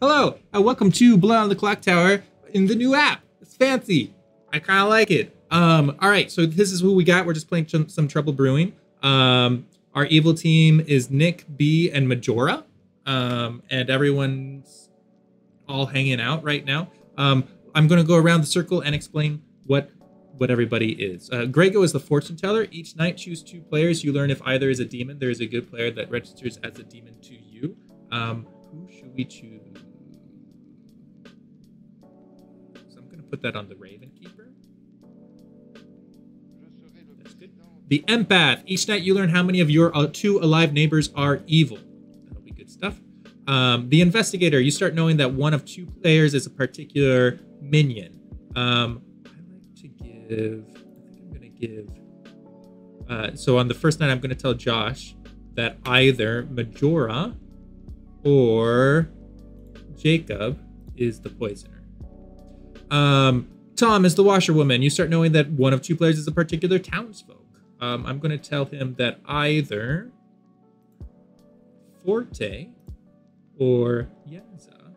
Hello, and welcome to Blood on the Clocktower in the new app. It's fancy. I kind of like it. All right, so this is who we got. We're just playing some Trouble Brewing. Our evil team is Nick, B, and Majora. And everyone's all hanging out right now. I'm going to go around the circle and explain what everybody is. Grego is the fortune teller. Each night, choose 2 players. You learn if either is a demon. There is a good player that registers as a demon to you. Who should we choose? So I'm going to put that on the Raven Keeper. That's good. The empath. Each night, you learn how many of your 2 alive neighbors are evil. That'll be good stuff. The investigator. You start knowing that one of 2 players is a particular minion. I think I'm gonna give so on the first night I'm gonna tell Josh that either Majora or Jacob is the poisoner. Tom is the washerwoman. You start knowing that one of 2 players is a particular townsfolk. I'm gonna tell him that either Forte or Yenza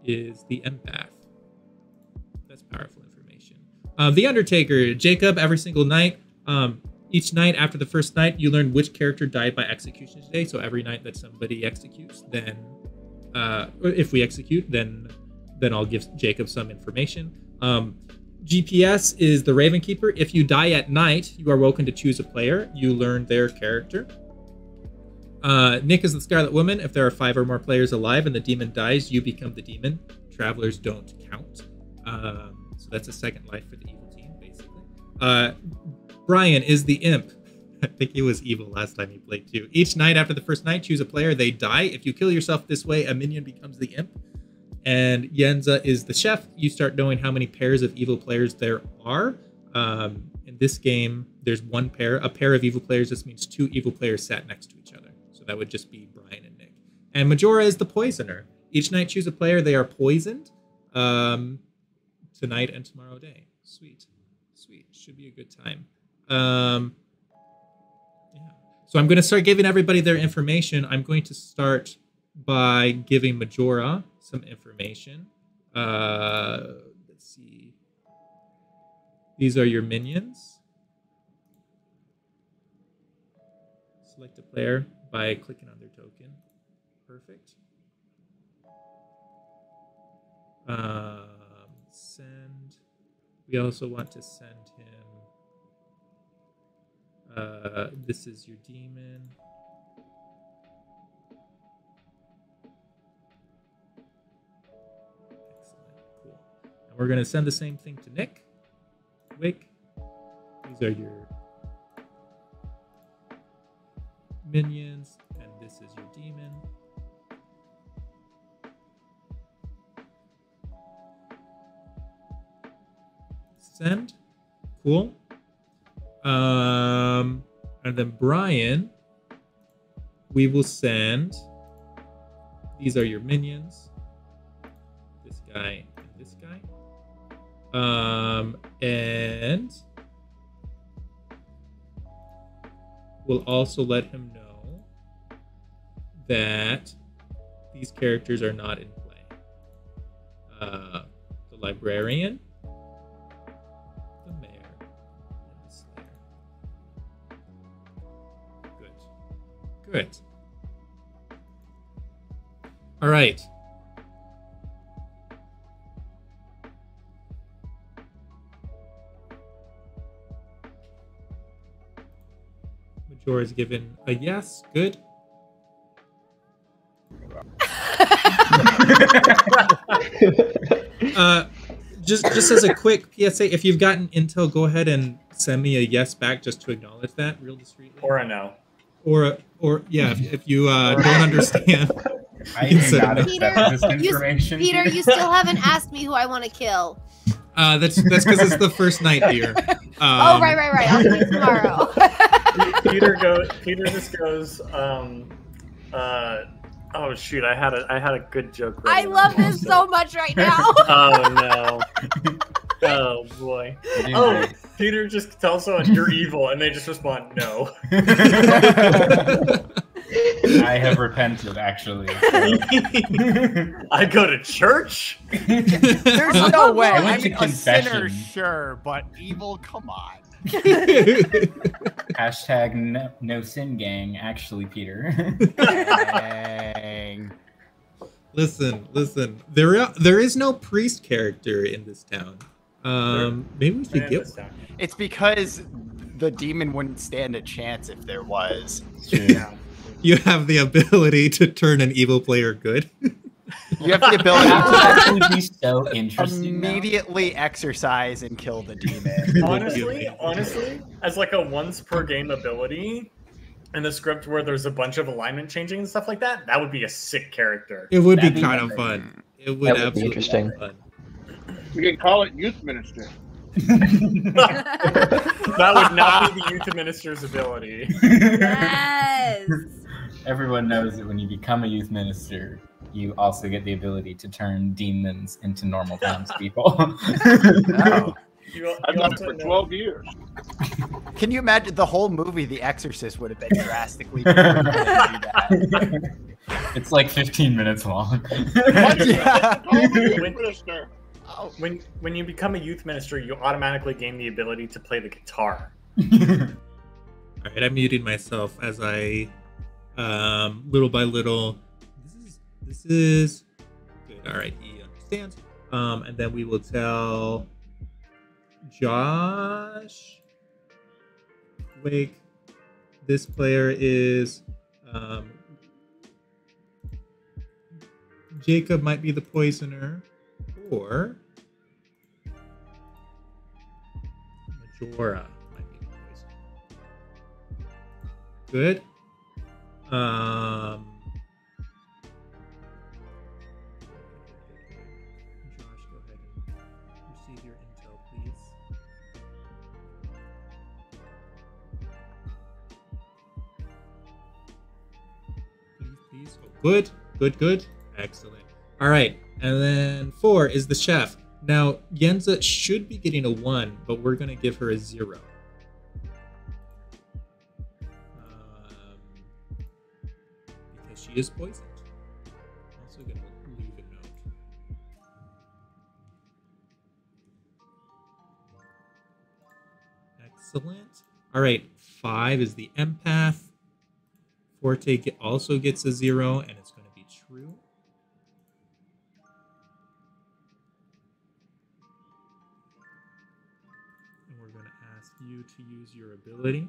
is the empath. That's powerful information. The Undertaker, Jacob, every single night. Each night after the first night, you learn which character died by execution today. So every night that somebody executes, then if we execute, then I'll give Jacob some information. GPS is the Raven Keeper. If you die at night, you are welcome to choose a player. You learn their character. Nick is the Scarlet Woman. If there are 5 or more players alive and the demon dies, you become the demon. Travelers don't count. So that's a second life for the evil team, basically. Brian is the imp. I think he was evil last time he played too. Each night after the first night, choose a player. They die. If you kill yourself this way, a minion becomes the imp. And Yenza is the chef. You start knowing how many pairs of evil players there are. In this game, there's one pair. A pair of evil players just means 2 evil players sat next to each other. So that would just be Brian and Nick. And Majora is the poisoner. Each night, choose a player. They are poisoned. Tonight and tomorrow day. Sweet. Should be a good time. Yeah. So I'm going to start giving everybody their information. I'm going to start by giving Majora some information. Let's see. These are your minions. Select a player by clicking on their token. Perfect. Send. We also want to send him. This is your demon. Excellent. Cool. And we're going to send the same thing to Nick. Wake. These are your minions, and this is your demon. Send. Cool. And then Brian, we will send. These are your minions. This guy and this guy. And we'll also let him know that these characters are not in play. The librarian, the mayor, and the slayer. Good. All right. Majora is given a yes. Good. Just as a quick PSA, if you've gotten intel, go ahead and send me a yes back just to acknowledge that real discreetly. Or a no. Or yeah, if you don't understand. I do not accept this information. Peter, you still haven't asked me who I want to kill. That's because it's the first night here. Oh, right. I'll do it tomorrow. Peter just goes, oh shoot, I had a good joke. I love this so much right now. Oh no. Oh boy. Oh, Peter just tells someone you're evil and they just respond no. I have repented, actually. I go to church. There's no way. I went I to mean, a confession. sinner, sure, but evil, come on. Hashtag no sin gang, actually, Peter. Dang. Listen. There is no priest character in this town. Maybe we should get one. It's because the demon wouldn't stand a chance if there was. Yeah. You have the ability to turn an evil player good. You have the ability That to would be so interesting. now. immediately exercise and kill the demon. Honestly, as like a once per game ability in the script where there's a bunch of alignment changing and stuff like that, that would be a sick character. It would be That'd be kind of amazing. fun. It would That would be absolutely interesting. be fun. We can call it youth minister. That would not be the youth minister's ability. Yes. Everyone knows that when you become a youth minister, you also get the ability to turn demons into normal townspeople. Oh. I've done it for 12 years. Can you imagine the whole movie, The Exorcist, would have been drastically different to do that? It's like 15 minutes long. Yeah. Call it youth minister. When you become a youth minister, you automatically gain the ability to play the guitar. All right, I muted myself as I, little by little. This is good. All right, he understands. And then we will tell Josh. Wake. This player is Jacob might be the poisoner, or Majora might be the poisoner. Good. Josh, go ahead and receive your intel, please. Please. Oh, good. Excellent. All right, and then 4 is the chef. Now, Yenza should be getting a 1, but we're going to give her a 0. Because she is poisoned. I'm also going to leave a note. Excellent. All right, 5 is the empath. Forte also gets a 0, and it's going to be true. And we're going to ask you to use your ability.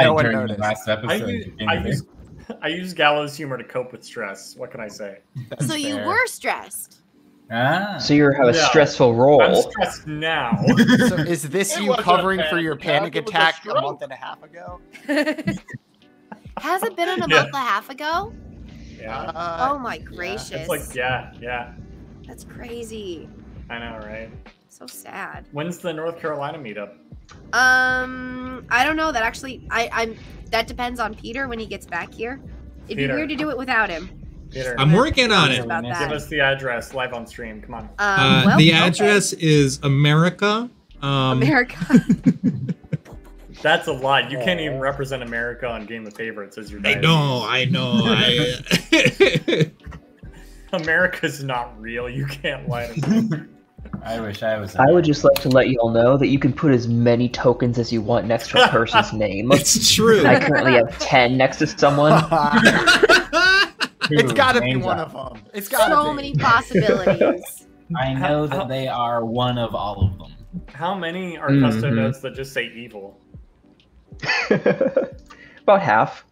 No one During the noticed. last episode. I use gallows humor to cope with stress. What can I say? That's So you fair. were stressed. So you have a Yeah. stressul I'm role. stressed now. So is this It you wasn't covering a for your panic panic attack, attack it was a a stroke. month and a half ago? Has it been a Yeah. month and a half ago? Yeah. Oh my gracious. It's like, yeah. That's crazy. I know, right? So sad. When's the North Carolina meetup? I don't know. That actually, that depends on Peter when he gets back here. It'd Peter. be weird to do it without him. Peter, I'm working on it. About give that. us the address live on stream. Come on. Well, The okay. address is America. America. That's a lot. You can't even represent America on Game of Favorites as your I diocese. know. America's not real. You can't lie to me. I wish I was. I would just like to let you all know that you can put as many tokens as you want next to a person's name. It's true. I currently have 10 next to someone. It's got to be Names one up. of them. It's got to So be. many possibilities. I know that they are one of all of them. How many are Mhm. custom notes that just say evil? About half.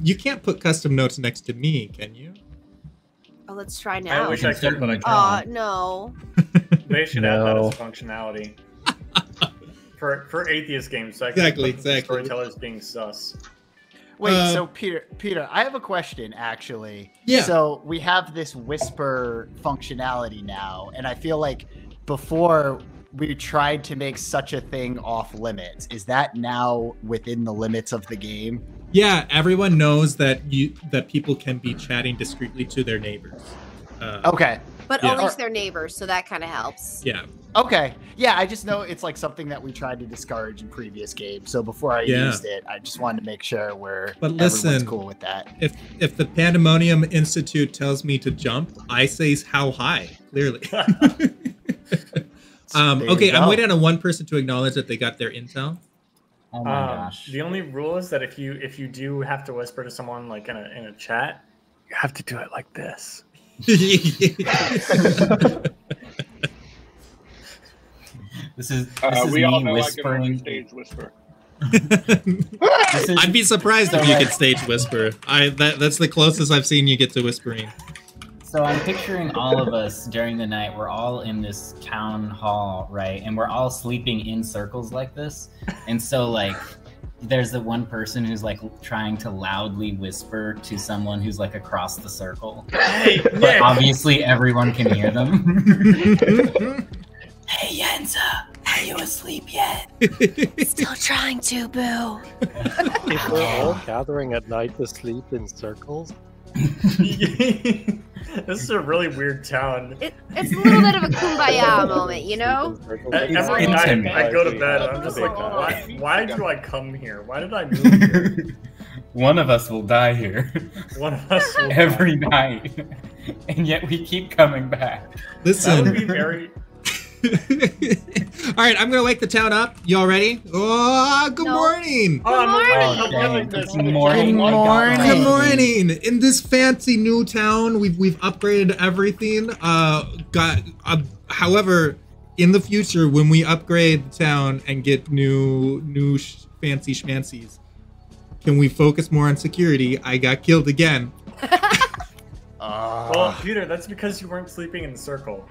You can't put custom notes next to me, can you? Oh, let's try I now. wish I could, but I can't. No. They should add that No. as functionality. For atheist games, so I Exactly, can put the exactly. storytellers being sus. Wait, so Peter, I have a question actually. Yeah. So we have this whisper functionality now, and I feel like before we tried to make such a thing off limits. Is that now within the limits of the game? Yeah, everyone knows that people can be chatting discreetly to their neighbors. Okay. But Yeah. only to their neighbors, so that kind of helps. Yeah. Okay. Yeah, I just know it's like something that we tried to discourage in previous games. So before I used it, I just wanted to make sure everyone's cool with that. If the Pandemonium Institute tells me to jump, I say how high, clearly. Okay, I'm waiting on one person to acknowledge that they got their intel. Oh my gosh. The only rule is that if you do have to whisper to someone like in a chat, you have to do it like this. This is we all me know whispering. I can stage whisper. I'd be surprised if you could stage whisper. That's the closest I've seen you get to whispering. So I'm picturing all of us during the night. We're all in this town hall, right? And we're all sleeping in circles like this. And so like there's the one person who's like trying to loudly whisper to someone who's like across the circle. Hey, but obviously everyone can hear them. Hey Yenza, are you asleep yet? Still trying to, boo. If we're all gathering at night to sleep in circles. This is a really weird town. It's a little bit of a kumbaya moment, you know? Every night I go to bed, I'm just like, why do I come here? Why did I move here? One of us will die here. One of us will every night. And yet we keep coming back. Listen. That would be very... All right, I'm gonna wake the town up. Y'all ready? Oh, good morning. Good morning. Good morning. In this fancy new town, we've upgraded everything. However, in the future, when we upgrade the town and get new fancy schmancies, can we focus more on security? I got killed again. Well, Peter, that's because you weren't sleeping in the circle.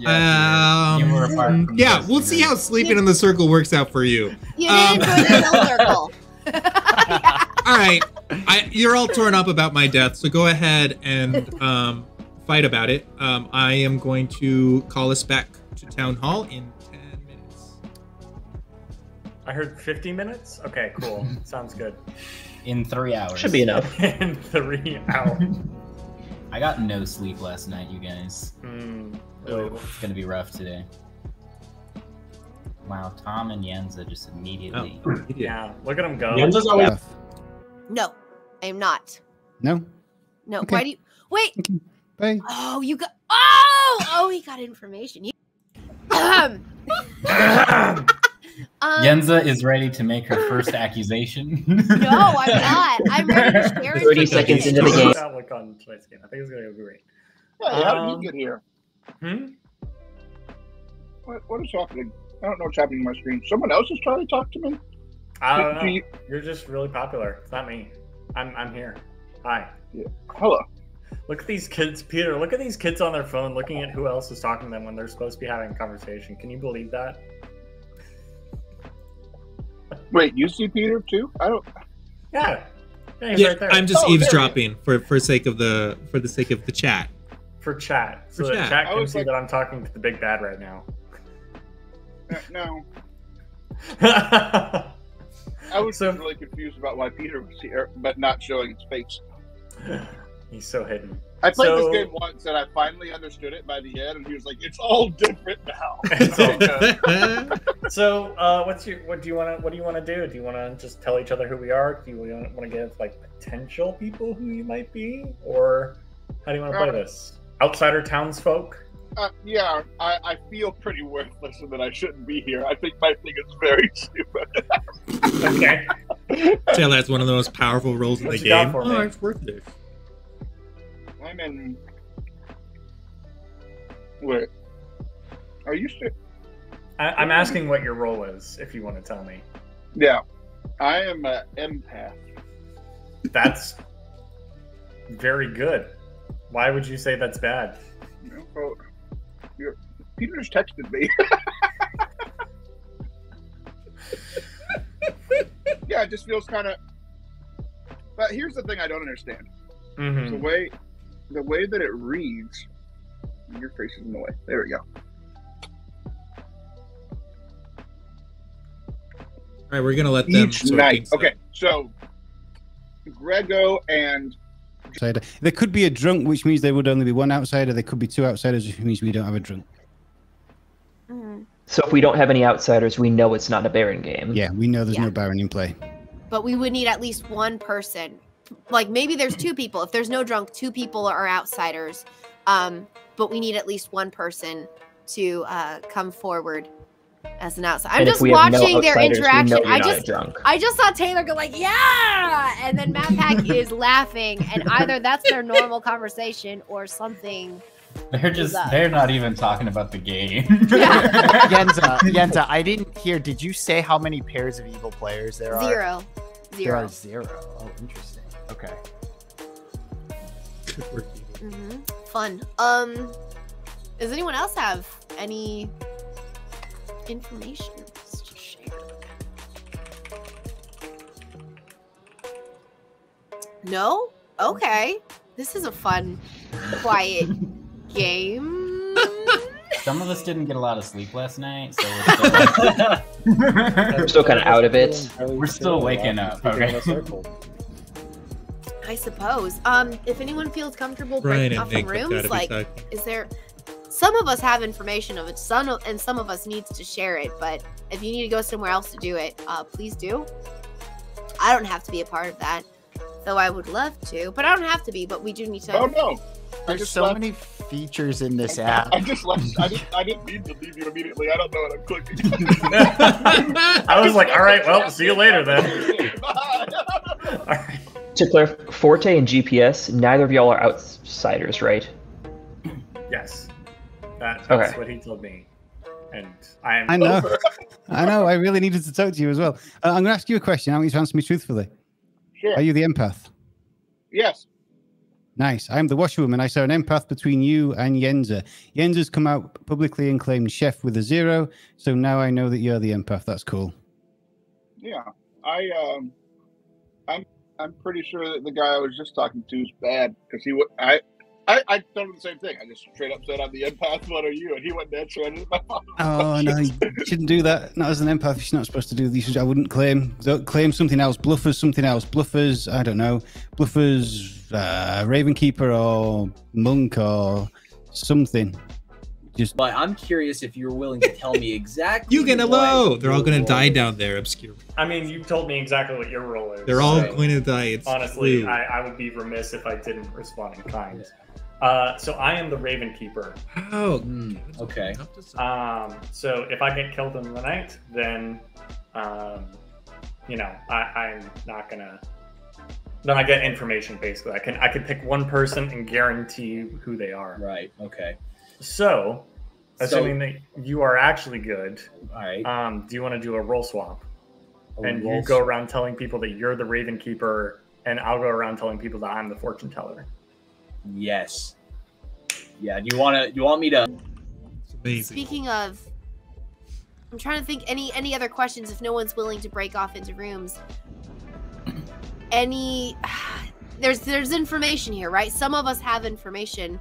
Yeah, we'll see how sleeping in the circle works out for you. You didn't join the circle. All right, you're all torn up about my death, so go ahead and fight about it. I am going to call us back to town hall in 10 minutes. I heard 50 minutes? Okay, cool. Sounds good. In 3 hours. Should be enough. In 3 hours. I got no sleep last night, you guys. It's gonna be rough today. Wow, Tom and Yenza just immediately. Oh, yeah, look at them go. Yenza's always. No, I am not. No. No. Okay. Why do you wait? Bye. Oh, you got. Oh, he got information. Yenza is ready to make her first accusation. No, I'm not. I'm ready to share 30 seconds into the game. Look on tonight's game. I think it's gonna go great. Hey, how did you get here? Hmm? What is happening? I don't know what's happening on my screen. Someone else is trying to talk to me? I don't know. You're just really popular. It's not me. I'm here. Hi. Yeah. Hello. Look at these kids, Peter. Look at these kids on their phone looking at who else is talking to them when they're supposed to be having a conversation. Can you believe that? Wait, you see Peter too? I don't. Yeah. He's Yeah, right there. I'm just Oh, eavesdropping for the sake of the chat. For chat. So For that chat. chat I can was see like- that I'm talking to the big bad right now. No. I was So- just really confused about why Peter was here, but not showing his face. He's so hidden. I played So- this game once and I finally understood it by the end, and he was like, "It's all different now." It's all good. So, what do you want to do? Do you want to just tell each other who we are? Do you want to give like potential people who you might be, or how do you want to play this? Outsider townsfolk. Yeah, I feel pretty worthless and that I shouldn't be here. I think my thing is very stupid. Okay. Taylor has one of the most powerful roles in What the you got game. for me? Oh, it's worth it. I'm in. Wait. Are you sure? I'm asking what your role is, if you want to tell me. Yeah. I am an empath. That's very good. Why would you say that's bad? Well, Peter just texted me. Yeah, it just feels kind of. But here's the thing I don't understand. Mm-hmm. The way that it reads. Your face is in the way. There we go. All right, we're gonna let them Each sort night. things out. Okay, so Grego and outsider. There could be a drunk, which means there would only be one outsider. There could be two outsiders, which means we don't have a drunk. So if we don't have any outsiders, we know it's not a Baron game. Yeah, we know there's no Baron in play. But we would need at least one person. Like maybe there's two people. If there's no drunk, two people are outsiders. But we need at least one person to come forward as an outsider. I'm just watching their interaction. I just saw Taylor go like, yeah, and then Matt Pack is laughing, and either that's their normal conversation or something. They're not even talking about the game. Yenza, I didn't hear. Did you say how many pairs of evil players there are? Zero. There are zero. Oh, interesting. Okay. Fun. Does anyone else have any information to share? No? Okay. This is a fun, quiet game. Some of us didn't get a lot of sleep last night, so we're still kind of out of it. We're still waking up. Okay. I suppose. If anyone feels comfortable breaking off the rooms, like, is there? Some of us have information of it, and some of us needs to share it. But if you need to go somewhere else to do it, please do. I don't have to be a part of that, though I would love to. But I don't have to be. But we do need to. Oh no! There's so many features in this app. I just left. I didn't mean to leave you immediately. I don't know what I'm clicking. I was like, all right, well, see you later then. All right. To clarify, Forte and GPS, neither of y'all are outsiders, right? Yes. That's okay. What he told me. And I know. I know. I really needed to talk to you as well. I'm going to ask you a question. I want you to answer me truthfully. Sure. Are you the empath? Yes. Nice. I'm the washerwoman. I saw an empath between you and Yenza. Yenza's come out publicly and claimed chef with a 0. So now I know that you're the empath. That's cool. Yeah. I'm pretty sure that the guy I was just talking to is bad because he would. I told him the same thing. I just straight up said I'm the empath. What are you? And he went dead shredded. Oh no, you shouldn't do that. Not as an empath, you're not supposed to do these. I wouldn't claim. Don't claim something else. Bluffers, something else. Bluffers, I don't know. Bluffers, Ravenkeeper or Monk or something. But I'm curious if you're willing to tell me exactly. You get a low. They're all going to die down there, Obscure. I mean, you told me exactly what your role is. They're all going to die. It's honestly, I would be remiss if I didn't respond in kind. So I am the Ravenkeeper. Oh, okay. So if I get killed in the night, then, you know, I'm not gonna. Then I get information basically. I can pick one person and guarantee who they are. Right. Okay. So, assuming that you are actually good, all right. Do you want to do a role swap? You go around telling people that you're the Ravenkeeper, and I'll go around telling people that I'm the fortune teller. Yes. Yeah. Do you want me to? Speaking of, I'm trying to think any other questions if no one's willing to break off into rooms. There's information here, right? Some of us have information.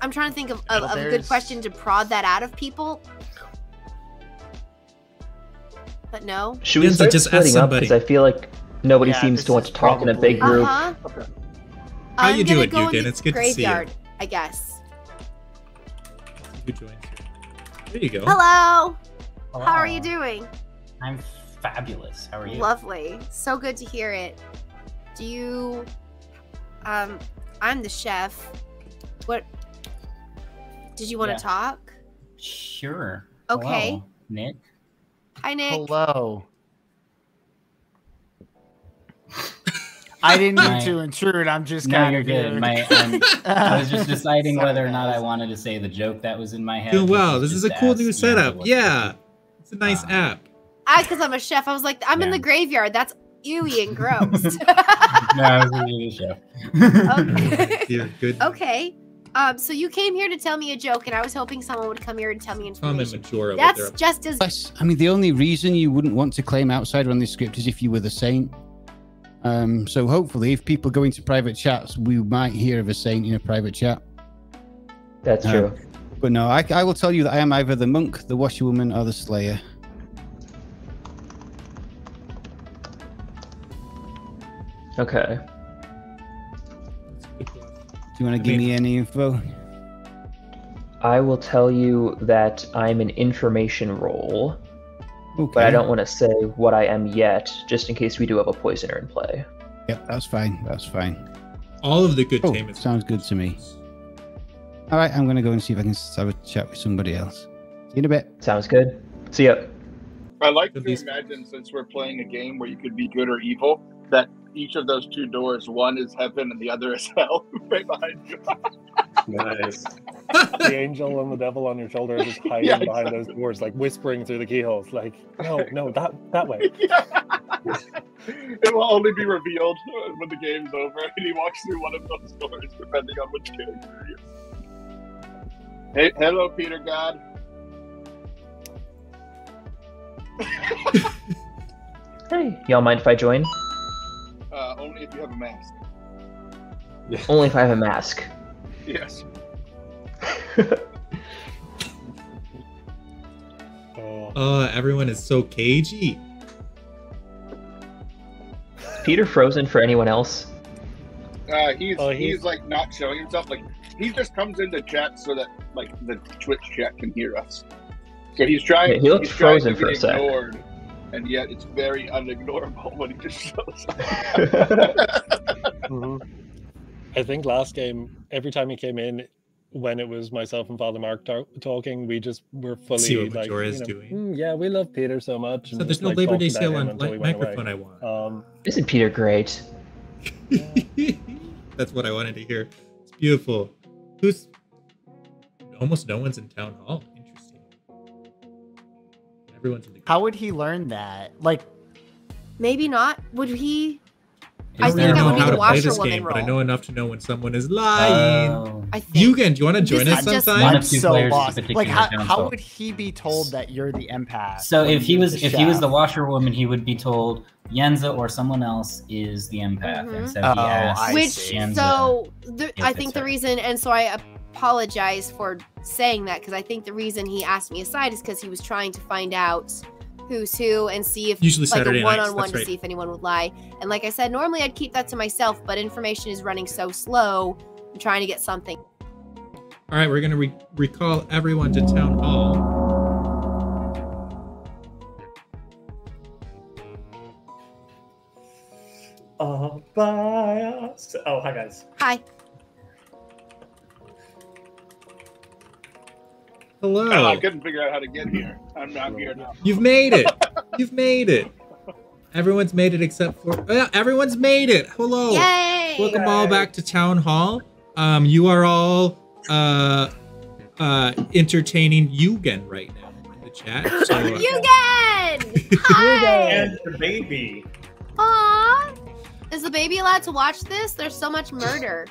I'm trying to think of a good question to prod that out of people. But no. Should we start just splitting up? Because I feel like nobody seems to want to talk in a big group. Okay. How you doing, Yugen? It's good to see you. I guess. You joined. There you go. Hello. How are you doing? I'm fabulous. How are you? Lovely. So good to hear it. Do you... I'm the chef. What... Did you want to talk? Sure. Okay. Hello, Nick. Hi, Nick. Hello. I didn't mean to intrude. I'm just kind of good. I was just deciding whether or not I wanted to say the joke that was in my head. Doing well. This is a cool new setup. Yeah. It's a nice app. Because I'm a chef, I was like, I'm in the graveyard. That's ewy and gross. No, I was really the chef. Okay. Yeah, good. Okay. So you came here to tell me a joke, and I was hoping someone would come here and tell me information. That's just as... I mean, the only reason you wouldn't want to claim outsider on this script is if you were the saint. So hopefully, if people go into private chats, we might hear of a saint in a private chat. That's true. But no, I will tell you that I am either the monk, the washerwoman, or the slayer. Okay. Do you want to give me any info? I will tell you that I'm an information role, Okay. but I don't want to say what I am yet, just in case we do have a poisoner in play. Yep, that's fine. That's fine. All of the good Oh, Tamus. sounds good to me. All right, I'm going to go and see if I can have a chat with somebody else. See you in a bit. Sounds good. See ya. I like to imagine, since we're playing a game where you could be good or evil, that each of those two doors, one is heaven and the other is hell, right behind you. Nice. The angel and the devil on your shoulder are just hiding behind those doors, like whispering through the keyholes, like, no, that way. Yeah. It will only be revealed when the game's over and he walks through one of those doors, depending on which character he is. Hey, hello, Peter God. Hey, y'all mind if I join? Only if you have a mask. Only if I have a mask. Yes. Everyone is so cagey. Is Peter frozen for anyone else? He's like not showing himself. Like he just comes into chat so that like the Twitch chat can hear us. So he's trying. Yeah, he looked frozen for a sec. Ignored, and yet it's very unignorable when he just shows up. Mm-hmm. I think last game, every time he came in, when it was myself and Father Mark talking, we just were fully see what like, Majora's doing. Yeah, we love Peter so much. So and there's just, no like, Labor Day talked about sale him on until he went microphone away. I want. Isn't Peter great? That's what I wanted to hear. It's beautiful. Almost no one's in town hall. Interesting. Everyone's in the. How would he learn that? Like, maybe not. Would he? I I think that would be the to play this washerwoman game, role. but I know enough to know when someone is lying. I think. Yugen, do you want to join us sometime? I'm so lost. Like, how would he be told that you're the empath? So when if he was the the chef? washerwoman, he would be told Yenza or someone else is the empath, and so he asks Which Yenza so if I it's think the her. reason, and so I apologize for saying that because I think the reason he asked me aside is because he was trying to find out who's who and see if Usually like Saturday a nights, one-on-one that's to right. see if anyone would lie. And like I said, normally I'd keep that to myself, but information is running so slow. I'm trying to get something. All right, we're gonna recall everyone to town hall. All by us. Oh, hi guys. Hi. Hello. Oh, I couldn't figure out how to get here. I'm here now. You've made it. You've made it. Everyone's made it except for everyone's made it. Hello. Yay! Welcome all back to town hall. You are all entertaining Yugen right now in the chat. So, Yugen! Hi! And the baby. Aww. Is the baby allowed to watch this? There's so much murder.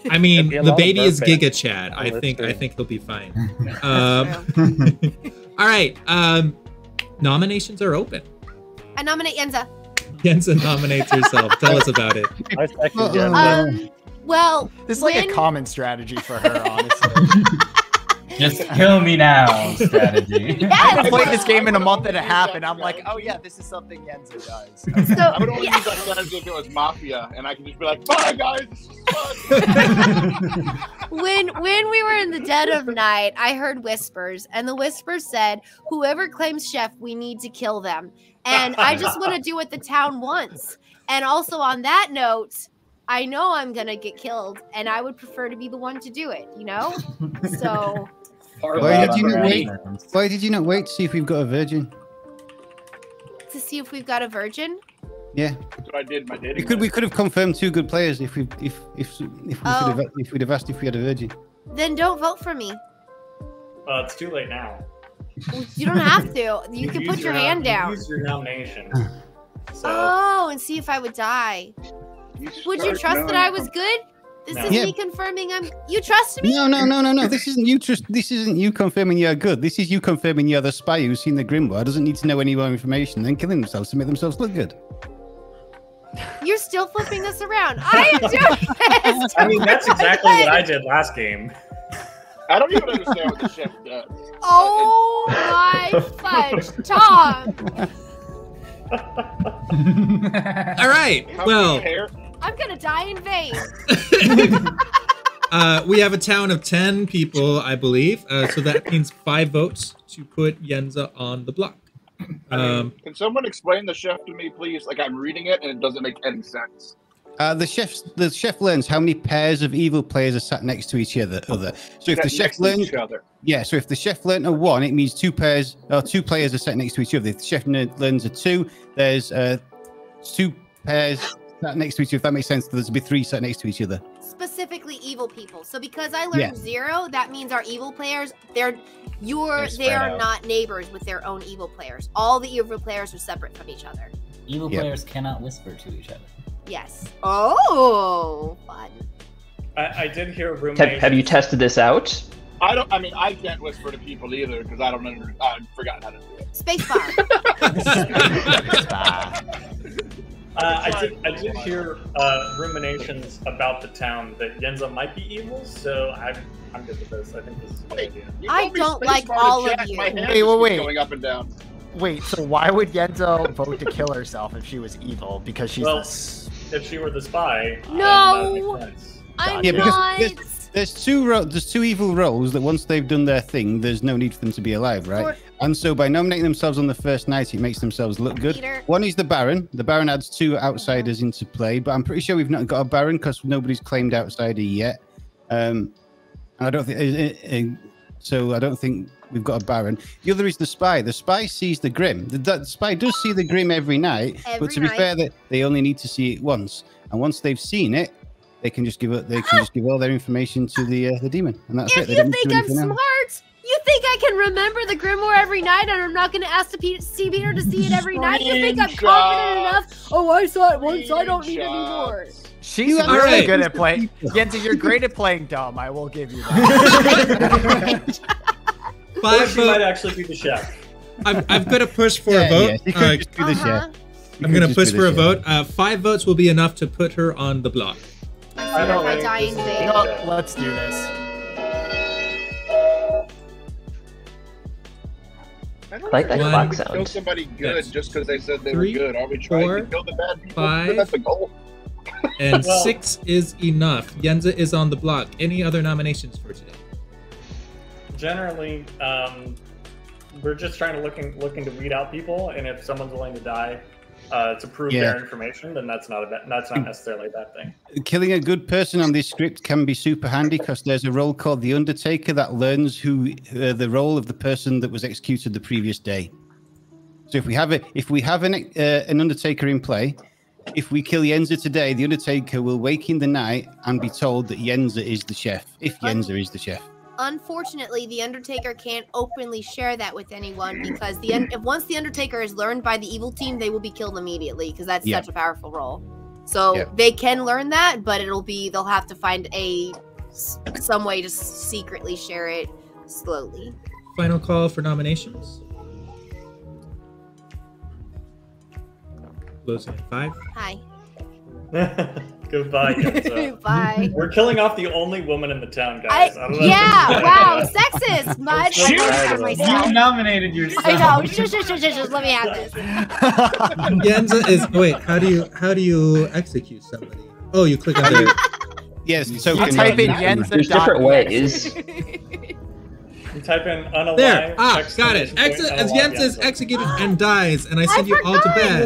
I mean, It'd be a the lot of baby is birthday. Giga Chad. I that's think true. he'll be fine. All right. Nominations are open. I nominate Yenza. Yenza nominates herself. Tell us about it. I second Yenza. Well, This is like when- a common strategy for her, honestly. Just kill me now strategy. I haven't played this game in a month and a half, and I'm like, oh yeah, this is something Yenza does. I would only use that strategy if it was Mafia, and I could just be like, bye guys, this is fun. when we were in the dead of night, I heard whispers, and the whispers said, "Whoever claims chef, we need to kill them." And I just want to do what the town wants. And also on that note, I know I'm gonna get killed, and I would prefer to be the one to do it. You know, so. Why did you not wait? Why did you not wait to see if we've got a virgin? To see if we've got a virgin. Yeah, That's what I did in my dating. we could have confirmed 2 good players if we'd Oh. have asked if we had a virgin. Then don't vote for me. It's too late now. You don't have to. You can use put your hand down. Use your nomination. So Oh, and see if I would die. Would you trust that I was good? This No. is Yeah. me confirming you trust me? No. This isn't you. This isn't you confirming you're good. This is you confirming you're the spy who's seen the grimoire, doesn't need to know any more information, then killing themselves to make themselves look good. You're still flipping this around. I am doing this. I mean, that's exactly what I did last game. I don't even understand what the chef does. Oh my fudge, Tom. All right. Well, I'm gonna die in vain. we have a town of 10 people, I believe. So that means 5 votes to put Yenza on the block. Can someone explain the chef to me, please? Like, I'm reading it and it doesn't make any sense. The chef learns how many pairs of evil players are sat next to each other. So if the chef learns, so if the chef learned a 1, it means 2 players are sat next to each other. If the chef learns a 2, there's 2 pairs sat next to each other. If that makes sense, there's be 3 sat next to each other. Specifically evil people. So because I learned 0, that means our evil players, they are not neighbors with their own evil players. All the evil players are separate from each other. Evil players cannot whisper to each other. Yes. Oh, fun. I did hear rumination. Have you tested this out? I can't whisper to people either because I don't understand. I've forgotten how to do it. Spacebar. I did hear ruminations about the town that Yenza might be evil, so I'm good with this. I think this is a good idea. I don't like all of you. Wait. Going up and down. Wait, so why would Yenzo vote to kill herself if she was evil? Because she's if she were the spy. No, I'm not. Because there's 2 evil roles that once they've done their thing, there's no need for them to be alive, right? And so by nominating themselves on the first night, it makes themselves look good. Peter. One is the Baron. The Baron adds 2 outsiders into play, but I'm pretty sure we've not got a Baron because nobody's claimed outsider yet. And I don't think so. I don't think we've got a Baron. The other is the spy. The spy sees the Grim. The spy does see the Grim every night, but to be fair, they only need to see it once. And once they've seen it, they can just give all their information to the demon, and that's it. If you think I'm smart, you think I can remember the Grimoire every night, and I'm not going to ask see Peter to see it every night? You think I'm confident enough? Oh, I saw it once. I don't need any more. She's really good at playing. Yenza, you're great at playing dumb. I will give you that. Or she might actually be the chef. I'm going to push for a vote. I'm going to push for a vote. 5 votes will be enough to put her on the block. I don't my dying vain. Let's do this. I don't like that understand clock we kill sound. somebody good just because they said they 3, were good. Are we trying 4, to kill the bad people? 5, That's the goal. And 6 is enough. Yenza is on the block. Any other nominations for today? Generally, we're just trying to looking to weed out people, and if someone's willing to die to prove their information, then that's not necessarily a bad thing. Killing a good person on this script can be super handy because there's a role called the Undertaker that learns who the role of the person that was executed the previous day. So if we have an Undertaker in play, if we kill Yenza today, the Undertaker will wake in the night and be told that Yenza is the chef. If Yenza is the chef. Unfortunately, the Undertaker can't openly share that with anyone because once the Undertaker is learned by the evil team, they will be killed immediately because that's such a powerful role. So they can learn that, but they'll have to find some way to secretly share it slowly. Final call for nominations. Closing at 5. Hi. Goodbye, Yenza. Bye. We're killing off the only woman in the town, guys. I don't know. Wow, sexist. You nominated yourself. I know. Just let me have this. Yenza is wait. How do you execute somebody? Oh, you click on the. Yes. So you type in Yenza. There's different ways. You type in unalive. There. Got it. Yenza is executed and dies, and I send you all to bed.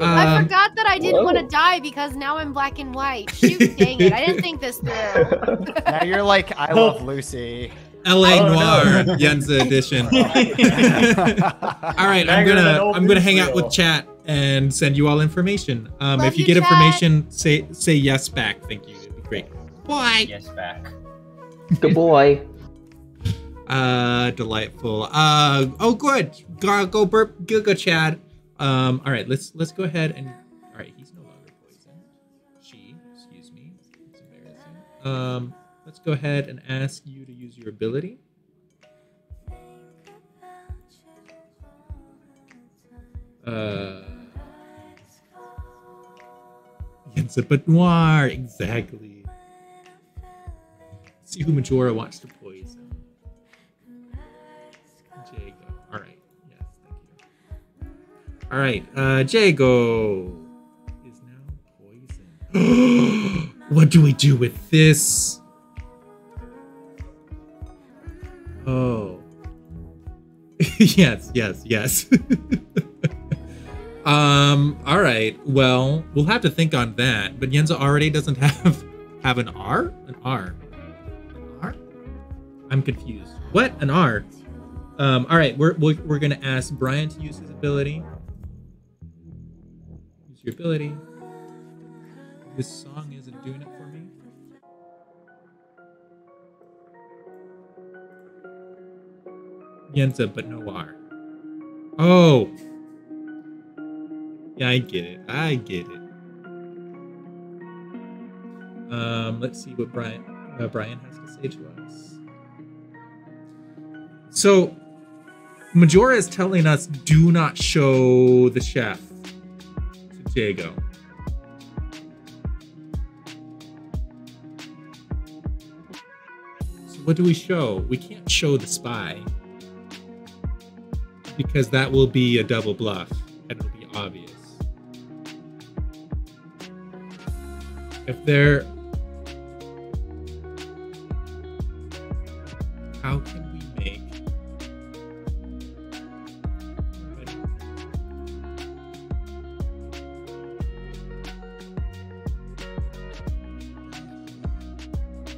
I forgot that I didn't want to die because now I'm black and white. Shoot, dang it. I didn't think this through. Now you're like, I love Lucy. LA Noir, Yenza edition. All right, I'm gonna hang out with chat and send you all information. If you get information, say yes back. Thank you. It'd be great. Bye. Yes back. Good boy. Delightful. Oh, good. Go burp. Go Chad. All right. Let's go ahead and. All right. He's no longer poisoned. Excuse me. It's embarrassing. Let's go ahead and ask you to use your ability. Yenza but noir. Exactly. See who Majora wants to poison. Jago. All right. Yes, thank you. All right, Jago is now poisoned. What do we do with this? Oh. yes. All right. Well, we'll have to think on that. But Yenza already doesn't have an R? An R. An R? I'm confused. What? An R? All right. We're gonna ask Brian to use his ability. Use your ability. This song isn't doing it for me. Yenza, but no R. Oh. Yeah, I get it. Let's see what Brian has to say to us. So, Majora is telling us do not show the chef to Jago. So what do we show? We can't show the spy because that will be a double bluff and it'll be obvious. If they're... How can we make...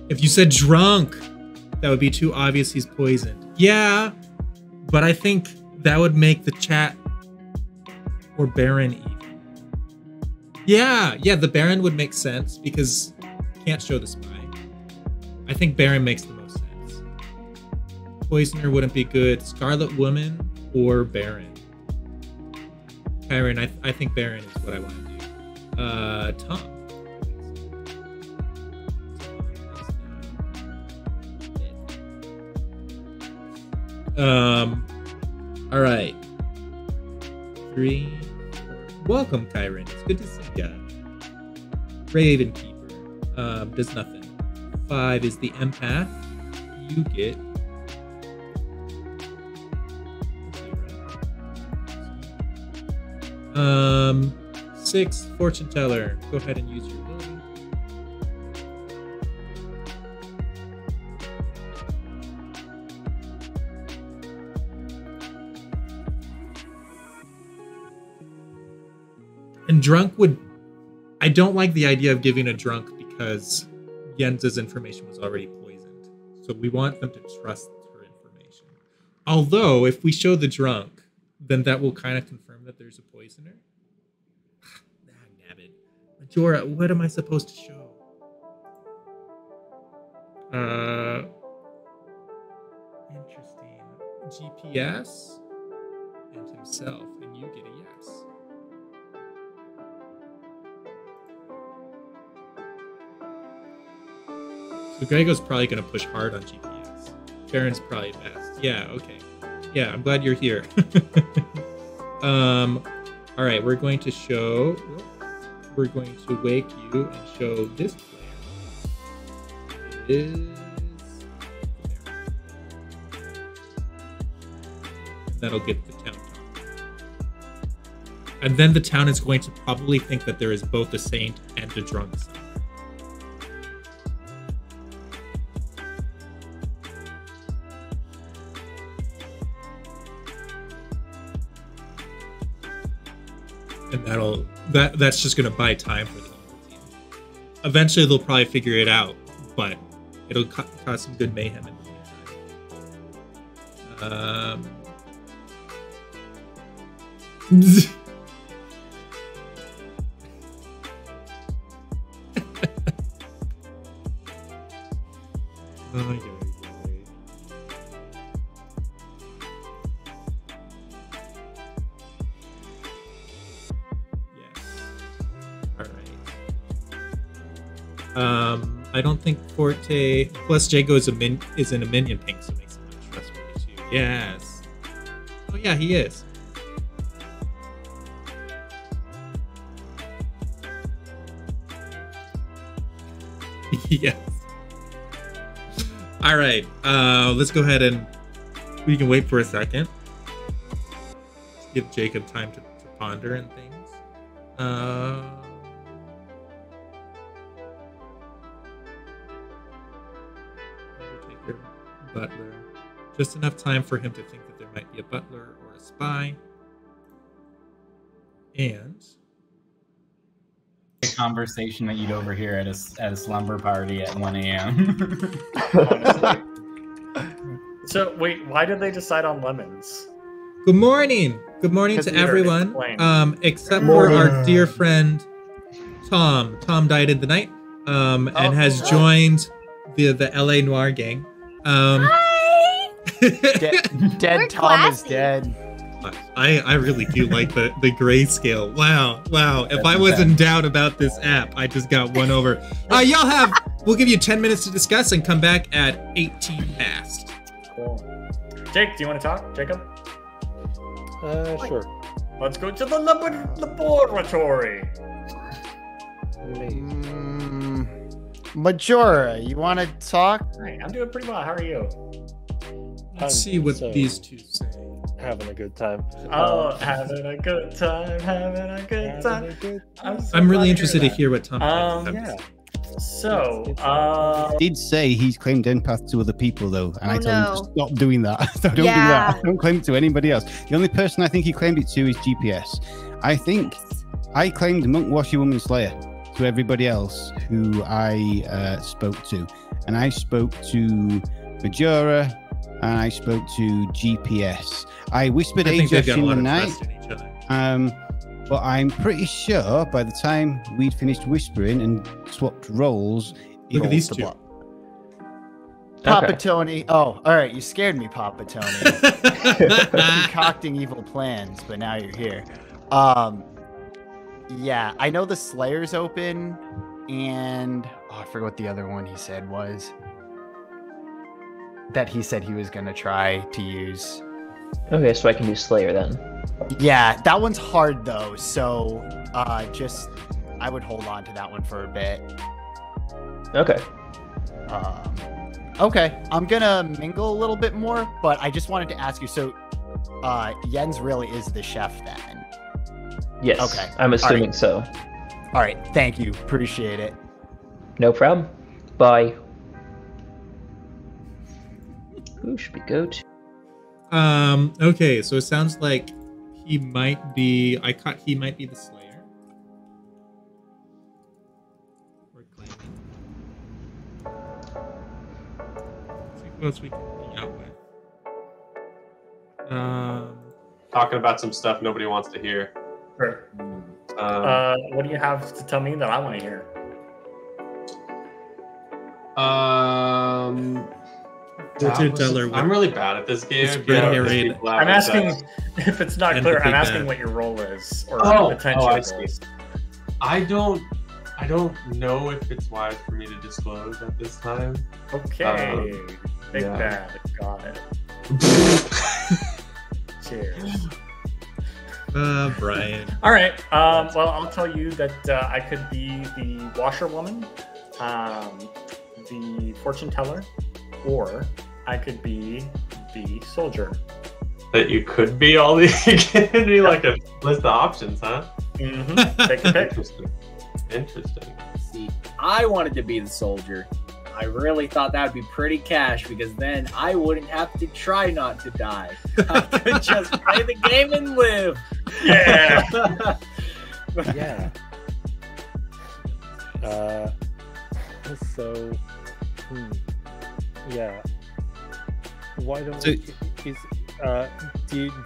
If you said drunk, that would be too obvious he's poisoned. Yeah, but I think that would make the chat or Baron even. Yeah, the Baron would make sense because can't show the spy. I think Baron makes the most sense. Poisoner wouldn't be good. Scarlet Woman or Baron. Baron, I think Baron is what I want to do. Tom. All right. 3, 4. Welcome, Kyron. It's good to see ya. Raven Keeper. Does nothing. 5 is the empath. You get 0. 6, fortune teller. Go ahead and use your ability. And drunk would... I don't like the idea of giving a drunk because Yenza's information was already poisoned. So we want them to trust her information. Although, if we show the drunk, then that will kind of confirm that there's a poisoner. Nabbit. Majora, what am I supposed to show? Interesting. GPS and himself, and you get a yes. So Grego's probably going to push hard on GPS. Baron's probably best. Yeah, okay. Yeah, I'm glad you're here. All right, we're going to show... We're going to wake you and show this player is... That'll get the town talk. And then the town is going to probably think that there is both a saint and a drunk somewhere. And that's just gonna buy time for the whole team. Eventually they'll probably figure it out, but it'll cause some good mayhem in the meantime. I don't think Forte plus Jago is in a minion pink, so it makes him untrustworthy too. Yes. Oh yeah, he is. Yes. All right. Let's go ahead and we can wait for a second. Let's give Jacob time to pondering things. Undertaker, butler. Just enough time for him to think that there might be a butler or a spy. And a conversation that you'd overhear at a slumber party at 1 a.m. So wait, why did they decide on lemons? good morning. Good morning to everyone. Except for our dear friend Tom. Tom died in the night. And has joined the LA Noir gang. Dead Tom is dead. I really do like the grayscale. Wow. If I was in doubt about this app, I just got one over. We'll give you 10 minutes to discuss and come back at 18 past. Cool. Jake, do you want to talk? Jacob? Sure. Let's go to the laboratory. Majora, you want to talk? Hey, I'm doing pretty well. How are you? Let's see what these two say. Having a good time. Oh, having a good time, having a good time. I'm really interested to hear what Tom yeah. So, did say he's claimed empath to other people though, and I told him to stop doing that. Don't do that. Don't claim it to anybody else. The only person I think he claimed it to is GPS. I think I claimed Monk Washerwoman Slayer to everybody else who I spoke to, and I spoke to Majora, and I spoke to GPS. I whispered Ajax in the night, but I'm pretty sure by the time we'd finished whispering and swapped roles, look at these two. Papa Tony. Oh, all right. You scared me, Papa Tony. Concocting evil plans, but now you're here. Yeah, I know the Slayer's open, and I forgot what the other one he said was. That he said he was going to try to use. Okay, so I can do Slayer then. Yeah, that one's hard though, so I would hold on to that one for a bit. Okay. Okay, I'm gonna mingle a little bit more, but I just wanted to ask you, so Jens really is the chef then? Yes, okay. I'm assuming so. All right, thank you, appreciate it. No problem. Bye. Who should we go to? Okay, so it sounds like he might be he might be the Slayer. We're claiming. Let's see what else we can hang out with. Talking about some stuff nobody wants to hear. Sure. What do you have to tell me that I want to hear? I'm really bad at this game. I'm asking if it's not clear. I'm asking what your role is or potential roles. I don't know if it's wise for me to disclose at this time. Okay, big bad, got it. Cheers. Brian. All right. Well, I'll tell you that I could be the washerwoman, the fortune teller, or I could be the soldier. That you could be all these. You can be like a list of options, huh? Mm-hmm. Take a pick. Interesting. See, I wanted to be the soldier. I really thought that would be pretty cash because then I wouldn't have to try not to die. I could just play the game and live. Yeah. Yeah. Yeah. Why don't do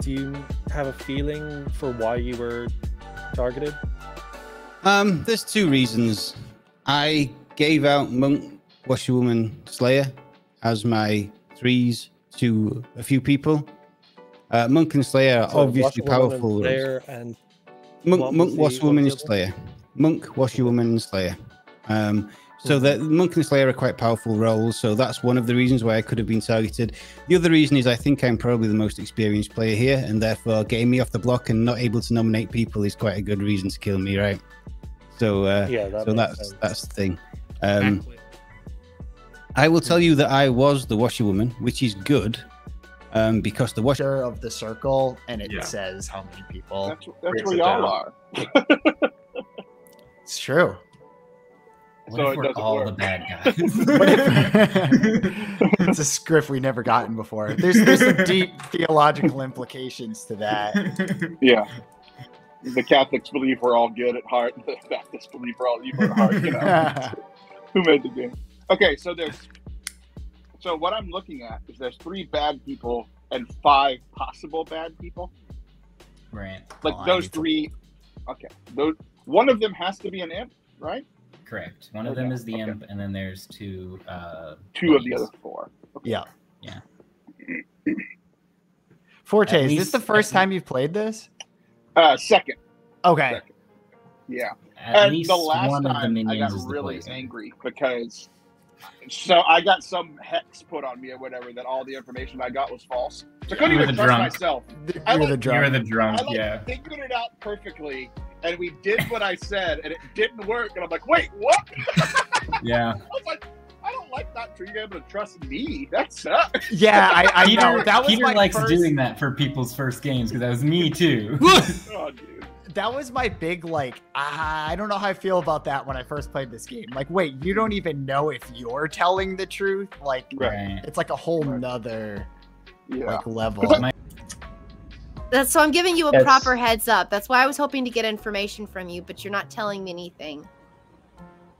you have a feeling for why you were targeted? There's two reasons. I gave out Monk, Washerwoman, Slayer as my threes to a few people. Monk and Slayer are obviously powerful. And Monk, Washerwoman, and Slayer. Monk, Washerwoman, and Slayer. So the Monk and Slayer are quite powerful roles, so that's one of the reasons why I could have been targeted. The other reason is I think I'm probably the most experienced player here, and therefore getting me off the block and not able to nominate people is quite a good reason to kill me, right? So that's the thing. I will tell you that I was the washerwoman, which is good, because the watch of the circle, and it says how many people. That's where y'all are. It's true. What if we're all the bad guys? It's a script we never gotten before. There's some deep theological implications to that. Yeah. The Catholics believe we're all good at heart. The Baptists believe we're all evil at heart. You know, who made the game? Okay, so what I'm looking at is there's 3 bad people and 5 possible bad people. Right. Like those 3. Okay. One of them has to be an imp, right? Correct. One of them is the imp, and then there's 2. 2 of the other 4. Okay. Yeah. Yeah. Forte, is this the first time you've played this? Second. Okay. Second. Yeah. At least the last one time of the minions I got is the really poison. angry because I got some hex put on me or whatever that all the information I got was false. So I couldn't even trust myself. You were the drunk. I figured it out perfectly, and we did what I said, and it didn't work. And I'm like, wait, what? Yeah. I was like, I don't like not being able to trust me. That sucks. Yeah, I know. That was Peter my likes first... doing that for people's first games because that was me too. Oh, dude. That was my big, I don't know how I feel about that when I first played this game. Like, wait, you don't even know if you're telling the truth? Like, it's like a whole nother level. So I'm giving you a proper heads up. That's why I was hoping to get information from you, but you're not telling me anything.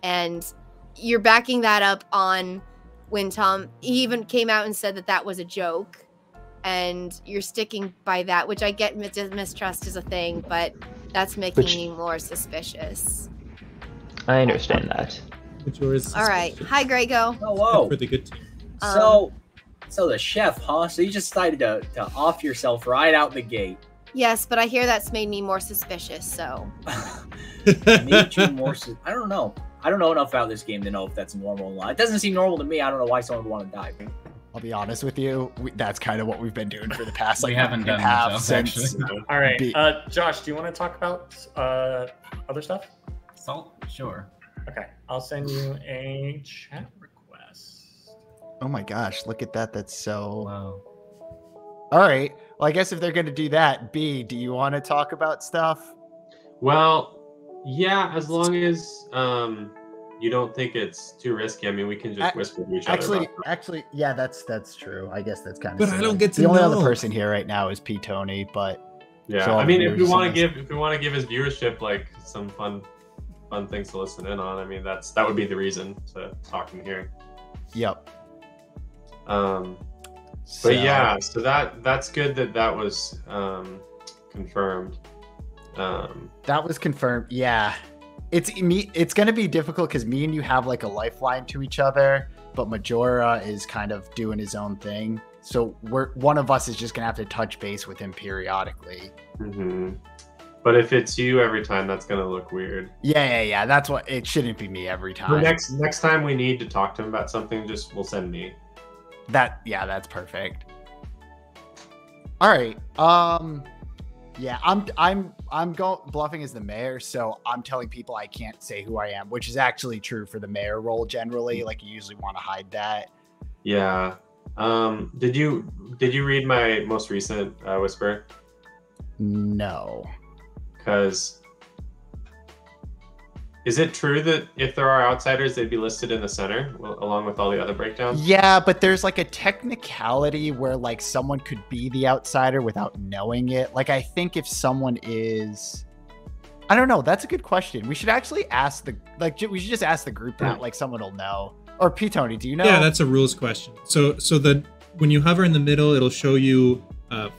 And you're backing that up on when he even came out and said that was a joke. And you're sticking by that, which I get mistrust is a thing, but that's making me more suspicious. I understand that. All right. Hi, Grego. Hello. For the good team. So the chef, huh? So you just decided to off yourself right out the gate. Yes, but I hear that's made me more suspicious, so. Made you more I don't know. I don't know enough about this game to know if that's normal or not. It doesn't seem normal to me. I don't know why someone would want to die. I'll be honest with you. That's kind of what we've been doing for the past we haven't done half much since. All right, Josh, do you want to talk about other stuff? Salt, sure. Okay, I'll send you a chat request. Oh my gosh, look at that. That's so. Wow. All right. Well, I guess if they're going to do that, B, do you want to talk about stuff? Well, yeah, as long as you don't think it's too risky. I mean, we can just whisper to each other. Actually, yeah, that's true. I guess that's kind of. But silly. I don't get to the only know. other person here right now is P Tony, but yeah, so I mean, if we want to give his viewership like some fun things to listen in on, I mean, that would be the reason to talk in here. Yep. But yeah, so that's good that was confirmed. That was confirmed. Yeah. It's gonna be difficult because me and you have like a lifeline to each other, but Majora is kind of doing his own thing. So one of us is just gonna have to touch base with him periodically. Mm-hmm. But if it's you every time, that's gonna look weird. Yeah. That's what it shouldn't be me every time. Next time we need to talk to him about something, we'll send me. That's perfect. All right. Yeah, I'm going bluffing as the mayor, so I'm telling people I can't say who I am, which is actually true for the mayor role generally. Like you usually want to hide that. Yeah. Did you read my most recent whisper? No. Because is it true that if there are outsiders, they'd be listed in the center along with all the other breakdowns? Yeah, but there's like a technicality where like someone could be the outsider without knowing it. Like I think if someone is, I don't know. That's a good question. We should actually ask we should just ask the group that. Like someone will know. Or P Tony, do you know? Yeah, that's a rules question. So when you hover in the middle, it'll show you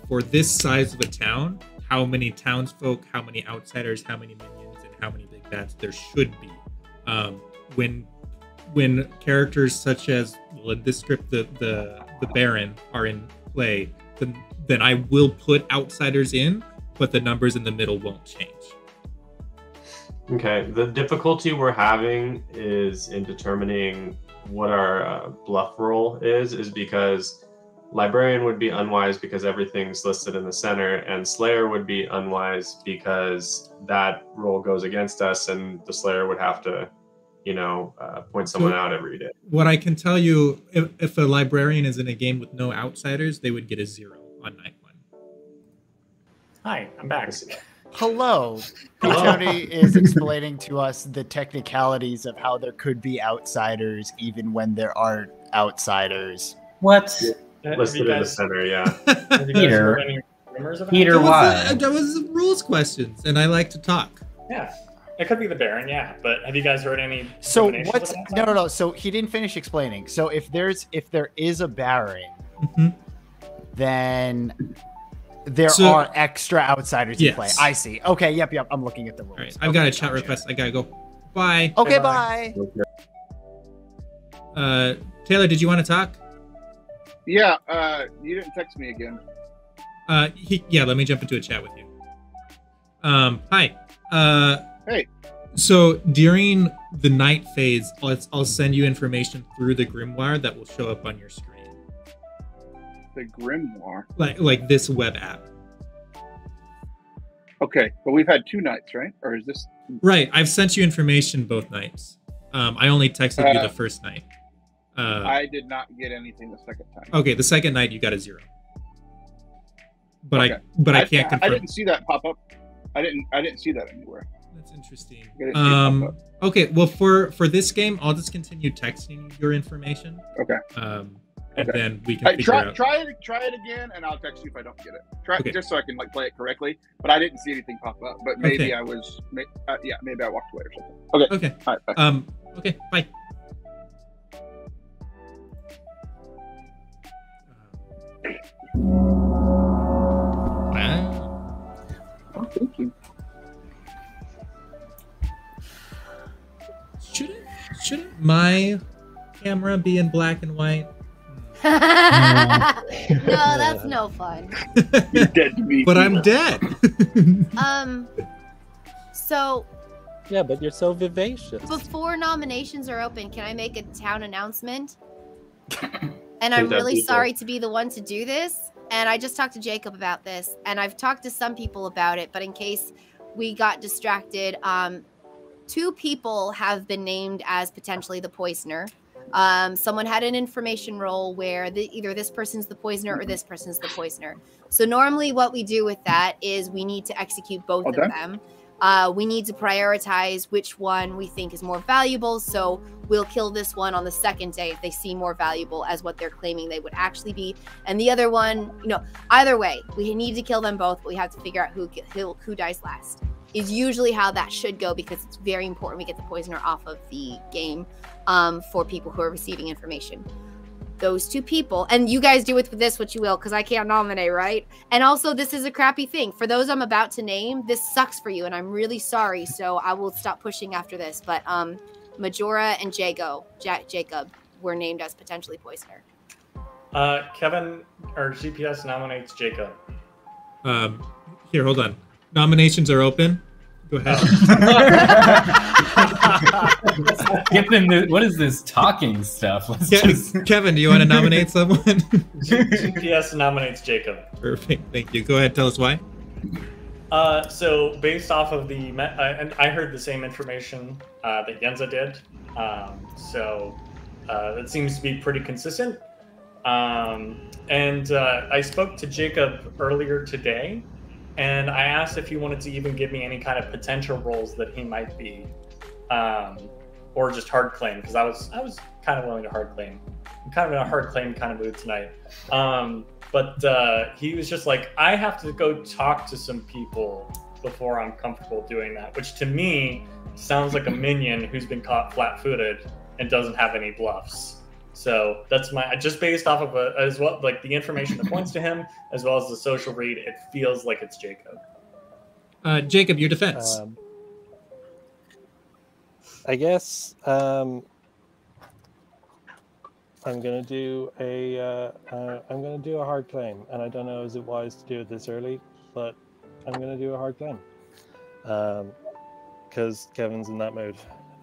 for this size of a town how many townsfolk, how many outsiders, how many minions, and how many big bats there should be. When characters such as, well, in this script, the Baron are in play, then I will put outsiders in, but the numbers in the middle won't change. Okay, the difficulty we're having is in determining what our bluff roll is because Librarian would be unwise because everything's listed in the center, and Slayer would be unwise because that roll goes against us, and the Slayer would have to, point someone out every day. What I can tell you, if a librarian is in a game with no outsiders, they would get a 0 on night 1. Hi, I'm back. Hello. Tony is explaining to us the technicalities of how there could be outsiders even when there aren't outsiders. What? Listed in the center, yeah. Have you guys heard any rumors about Peter, it? why? That was rules questions, and I like to talk. Yeah. It could be the Baron, yeah. But have you guys heard any? So ruminations what's about that? no. So he didn't finish explaining. So if there is a Baron, then there are extra outsiders in play. I see. Okay. Yep. I'm looking at the rules. All right, I've got a chat request. I gotta go. Bye. Okay. Bye. Taylor, did you want to talk? Yeah. You didn't text me again. Yeah. Let me jump into a chat with you. Hi. Hey. So during the night phase, I'll send you information through the Grimoire that will show up on your screen. The Grimoire. Like this web app. Okay, but we've had 2 nights, right? Or is this right? I've sent you information both nights. I only texted you the first night. I did not get anything the second time. Okay, the second night you got a 0. But Okay. I can't confirm. I didn't see that pop up. I didn't see that anywhere. That's interesting. I didn't see it pop up. Okay, well for this game, I'll just continue texting your information. Okay. And then we can figure out. Try it again, and I'll text you if I don't get it. Try just so I can play it correctly. But I didn't see anything pop up. But maybe I was, maybe I walked away or something. Okay. Okay. All right, bye. Okay. Bye. Oh, thank you. Shouldn't my camera be in black and white? No, that's no fun. You're dead to me. But I'm dead. So yeah, but you're so vivacious. Before nominations are open, can I make a town announcement? And I'm really sorry to be the one to do this. And I just talked to Jacob about this, and I've talked to some people about it, but in case we got distracted, 2 people have been named as potentially the poisoner. Someone had an information role where either this person's the poisoner or this person's the poisoner. So normally what we do with that is we need to execute both of them. We need to prioritize which one we think is more valuable. So we'll kill this one on the second day if they seem more valuable as what they're claiming they would actually be. And the other one, either way, we need to kill them both, but we have to figure out who dies last. Is usually how that should go, because it's very important we get the poisoner off of the game for people who are receiving information. Those 2 people, and you guys do with this what you will, because I can't nominate, right? And also, this is a crappy thing. For those I'm about to name, this sucks for you, and I'm really sorry, so I will stop pushing after this. But Majora and Jacob were named as potentially poisoner. Kevin, or GPS nominates Jacob. Here, hold on. Nominations are open. Go ahead. What is this talking stuff? Kevin, do you want to nominate someone? GPS nominates Jacob. Perfect. Thank you. Go ahead. Tell us why. So based off of and I heard the same information that Yenza did. So it seems to be pretty consistent. And I spoke to Jacob earlier today, and I asked if he wanted to even give me any kind of potential roles that he might be, or just hard claim, because I was kind of willing to hard claim. I'm kind of in a hard claim kind of mood tonight. But he was just like, I have to go talk to some people before I'm comfortable doing that, which to me sounds like a minion who's been caught flat-footed and doesn't have any bluffs. So that's just based off of as well, like the information that points to him, as well as the social read, it feels like it's Jacob. Jacob, your defense. I guess I'm gonna do a hard claim, and I don't know is it wise to do it this early, but I'm gonna do a hard claim because Kevin's in that mood.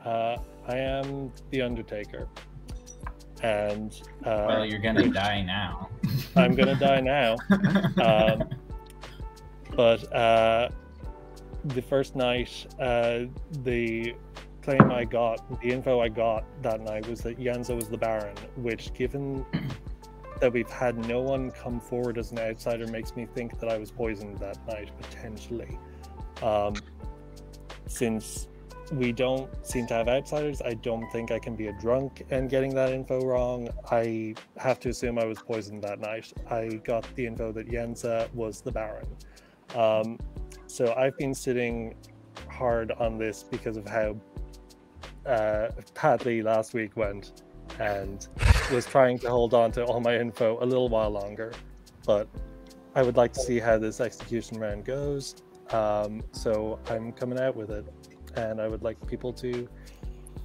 I am the Undertaker. And well, you're gonna die now. I'm gonna die now. But the first night, the claim I got, the info I got that night was that Yenza was the Baron, which, given that we've had no one come forward as an outsider, makes me think that I was poisoned that night, potentially. Since we don't seem to have outsiders, I don't think I can be a drunk and getting that info wrong. I have to assume I was poisoned that night. I got the info that Yenza was the Baron. So I've been sitting hard on this because of how badly last week went, and was trying to hold on to all my info a little while longer. But I would like to see how this execution round goes. So I'm coming out with it, and I would like people to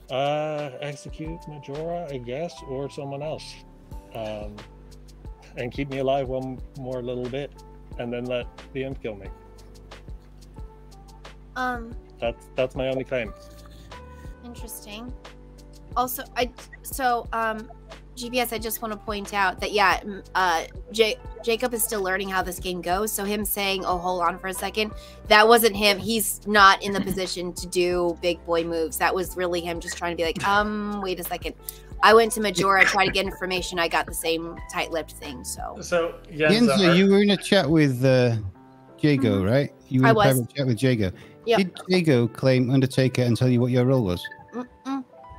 execute Majora, I guess, or someone else, and keep me alive one more little bit, and then let the imp kill me. That's my only claim. Interesting. Also, GPS, I just want to point out that Jacob is still learning how this game goes. So him saying, "Oh, hold on for a second," that wasn't him. He's not in the position to do big boy moves. That was really him just trying to be like, wait a second. I went to Majora, tried to get information. I got the same tight-lipped thing. So Yenza, you were in a chat with Jago, right? You were in a private chat with Jago. Yep. Did Jago claim Undertaker and tell you what your role was?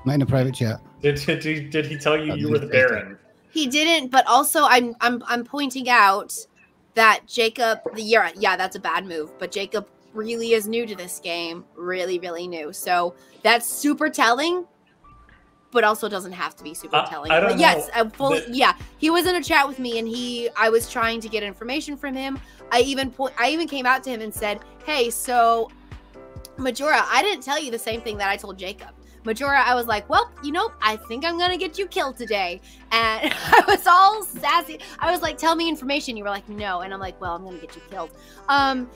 Not in a private chat. Did he tell you you were the Baron? He didn't, but also I'm pointing out that Jacob, that's a bad move, but Jacob really is new to this game, really, really new. So that's super telling, but also doesn't have to be super telling. I don't but yes, he was in a chat with me, and I was trying to get information from him. I even came out to him and said, "Hey, so Majora, I didn't tell you the same thing that I told Jacob. Majora, I was like, well, I think I'm gonna get you killed today." And I was all sassy. I was like, "Tell me information." You were like, "No." And I'm like, "Well, I'm gonna get you killed." And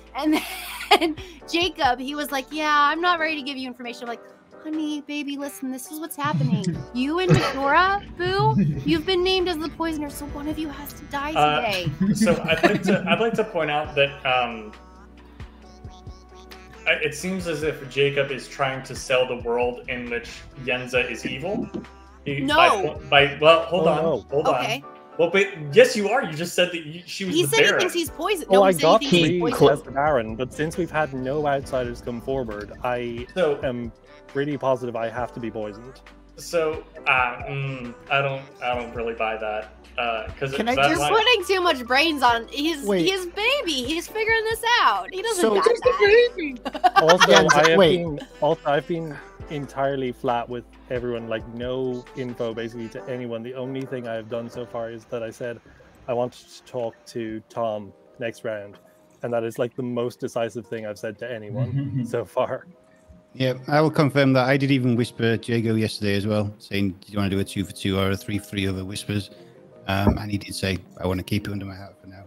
then Jacob, he was like, "Yeah, I'm not ready to give you information." I'm like, "Honey, baby, listen, this is what's happening. You and Majora, boo, you've been named as the poisoner, so one of you has to die today." So I'd like to point out that it seems as if Jacob is trying to sell the world in which Yenza is evil. No. Hold on. Well, but yes, you are. You just said that she was the Baron. He said he thinks he's poisoned. Well, I got three as the Baron, but since we've had no outsiders come forward, I am pretty positive I have to be poisoned. So I don't really buy that. Because you're putting too much brains on his baby. He's figuring this out. He doesn't got that. I've been entirely flat with everyone, like no info basically to anyone. The only thing I have done so far is that I said I wanted to talk to Tom next round, and that is like the most decisive thing I've said to anyone so far. Yeah, I will confirm that. I did even whisper Jago yesterday as well, saying, "Do you want to do a 2 for 2 or a 3 for 3 other whispers?" And he did say, "I want to keep it under my hat for now."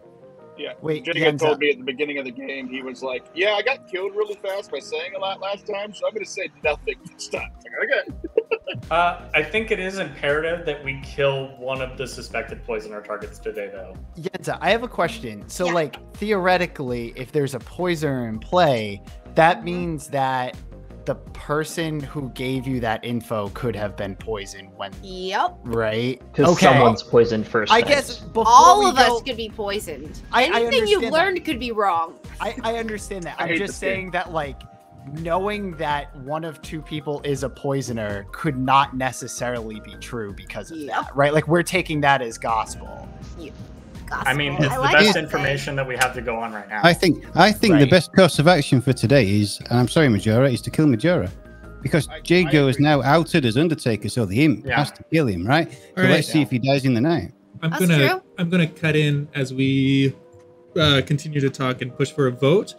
Yeah. Wait, Jacob told me at the beginning of the game, he was like, "Yeah, I got killed really fast by saying a lot last time, so I'm going to say nothing this time." Okay. I think it is imperative that we kill one of the suspected poisoner targets today, though. Yenza, I have a question. So, theoretically, if there's a poisoner in play, that means that the person who gave you that info could have been poisoned when. Yep. Right? Because someone's poisoned first. I guess all of us could be poisoned. Anything you've learned could be wrong. I understand that. I'm just saying that, knowing that one of two people is a poisoner could not necessarily be true because of that, right? Like, we're taking that as gospel. I mean, it's the best information that we have to go on right now. I think the best course of action for today is, and I'm sorry, Majora, is to kill Majora. Because Jago is now outed as Undertaker, so the imp has to kill him, right? So let's see if he dies in the night. I'm gonna cut in as we continue to talk and push for a vote.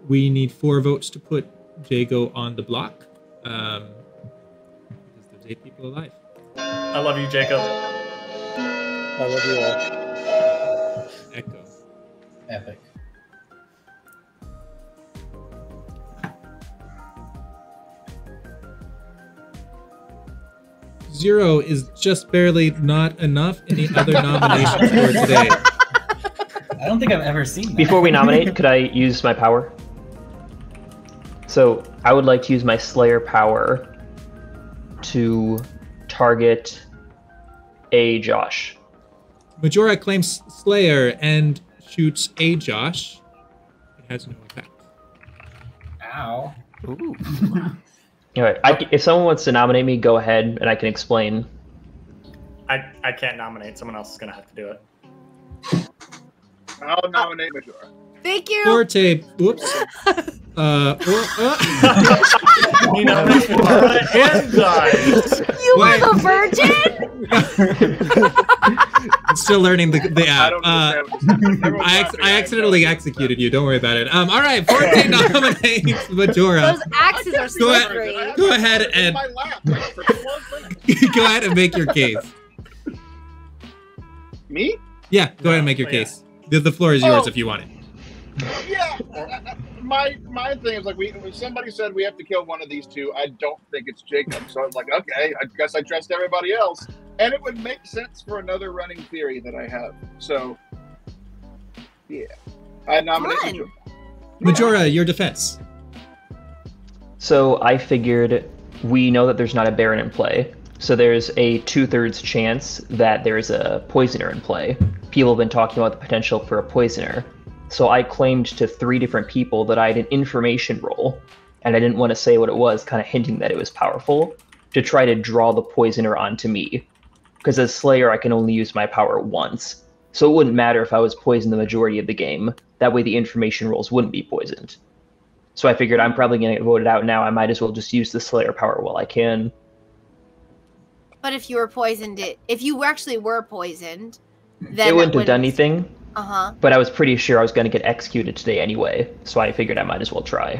We need 4 votes to put Jago on the block. Because there's 8 people alive. I love you, Jacob. I love you all. Echo. Epic. Zero is just barely not enough. Any other nominations for today? I don't think I've ever seen that. Before we nominate, could I use my power? So I would like to use my Slayer power to target a Josh. Majora claims Slayer and shoots a Josh. It has no effect. Ow. Ooh. All right. If someone wants to nominate me, go ahead, and I can explain. I can't nominate. Someone else is gonna have to do it. I'll nominate Majora. Thank you. Forte. Whoops. You nominate Majora and dies. You were the virgin? I'm still learning the I app. don't understand. I accidentally executed you. Don't worry about it. All right. Forte nominates Majora. Those axes are slippery. Go ahead and My lap for 12 minutes. go ahead and make your case. Me? Yeah, go ahead and make your case. The floor is yours if you want it. Yeah. My thing is like somebody said we have to kill one of these two. I don't think it's Jacob, so I was like, okay, I guess I trust everybody else, and it would make sense for another running theory that I have. So, yeah, I nominate Majora. Majora, your defense. So I figured we know that there's not a Baron in play. So there's a 2/3 chance that there's a poisoner in play. People have been talking about the potential for a poisoner. So I claimed to 3 different people that I had an information role, and I didn't want to say what it was, kind of hinting that it was powerful, to try to draw the poisoner onto me. Because as Slayer, I can only use my power once. So it wouldn't matter if I was poisoned the majority of the game. That way the information roles wouldn't be poisoned. So I figured I'm probably going to get voted out now. I might as well just use the Slayer power while I can. But if you were poisoned, if you actually were poisoned, then It wouldn't have done anything. Uh-huh. But I was pretty sure I was going to get executed today anyway, so I figured I might as well try.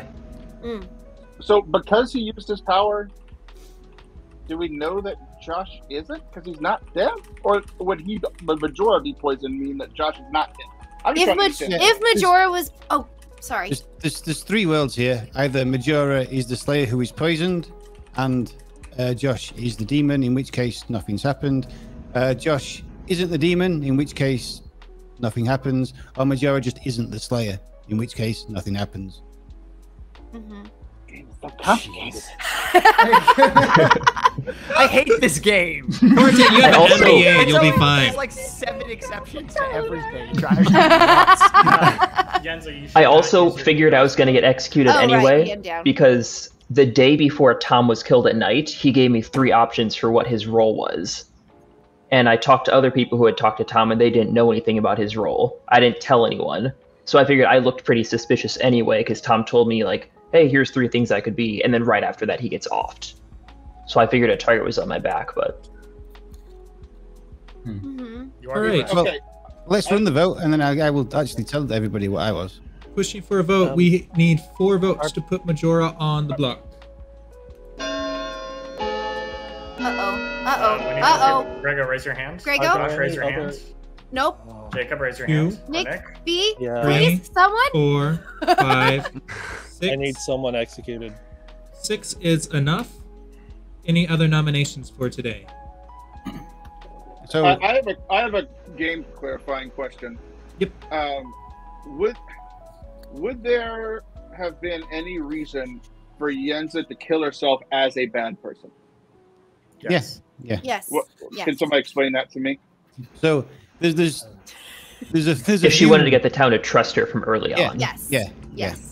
So because he used his power, do we know that Josh isn't? Because he's not dead? Or would the Majora be poisoned mean that Josh is not dead? I'm just trying to understand. If Majora was... Oh, sorry. There's 3 worlds here. Either Majora is the Slayer who is poisoned, and Josh is the demon, in which case nothing's happened. Josh isn't the demon, in which case nothing happens. Or Majora just isn't the Slayer, in which case nothing happens. Game's so complicated. I hate this game. Forte, you have an MBA, you'll be fine. There's like 7 exceptions to everything. It drives me nuts. I also figured I was going to get executed anyway, because the day before Tom was killed at night, he gave me 3 options for what his role was. And I talked to other people who had talked to Tom, and they didn't know anything about his role. I didn't tell anyone. So I figured I looked pretty suspicious anyway, because Tom told me, like, hey, here's 3 things I could be, and then right after that he gets offed. So I figured a target was on my back, but... You All right. Well, let's run the vote, and then I will actually tell everybody what I was. Pushing for a vote. We need 4 votes to put Majora on the block. Grego, raise your hand. Grego? Josh, raise your hand. Nope. Jacob, raise your hand. Nick, Nick? B, Yeah. please, someone? 4, 5, 6. I need someone executed. 6 is enough. Any other nominations for today? So I have a game clarifying question. Yep. Would there have been any reason for Yenza to kill herself as a bad person? Yes. Yeah. Yes. Can somebody explain that to me? So there's a if she wanted to get the town to trust her from early on. Yes. Yeah. Yes.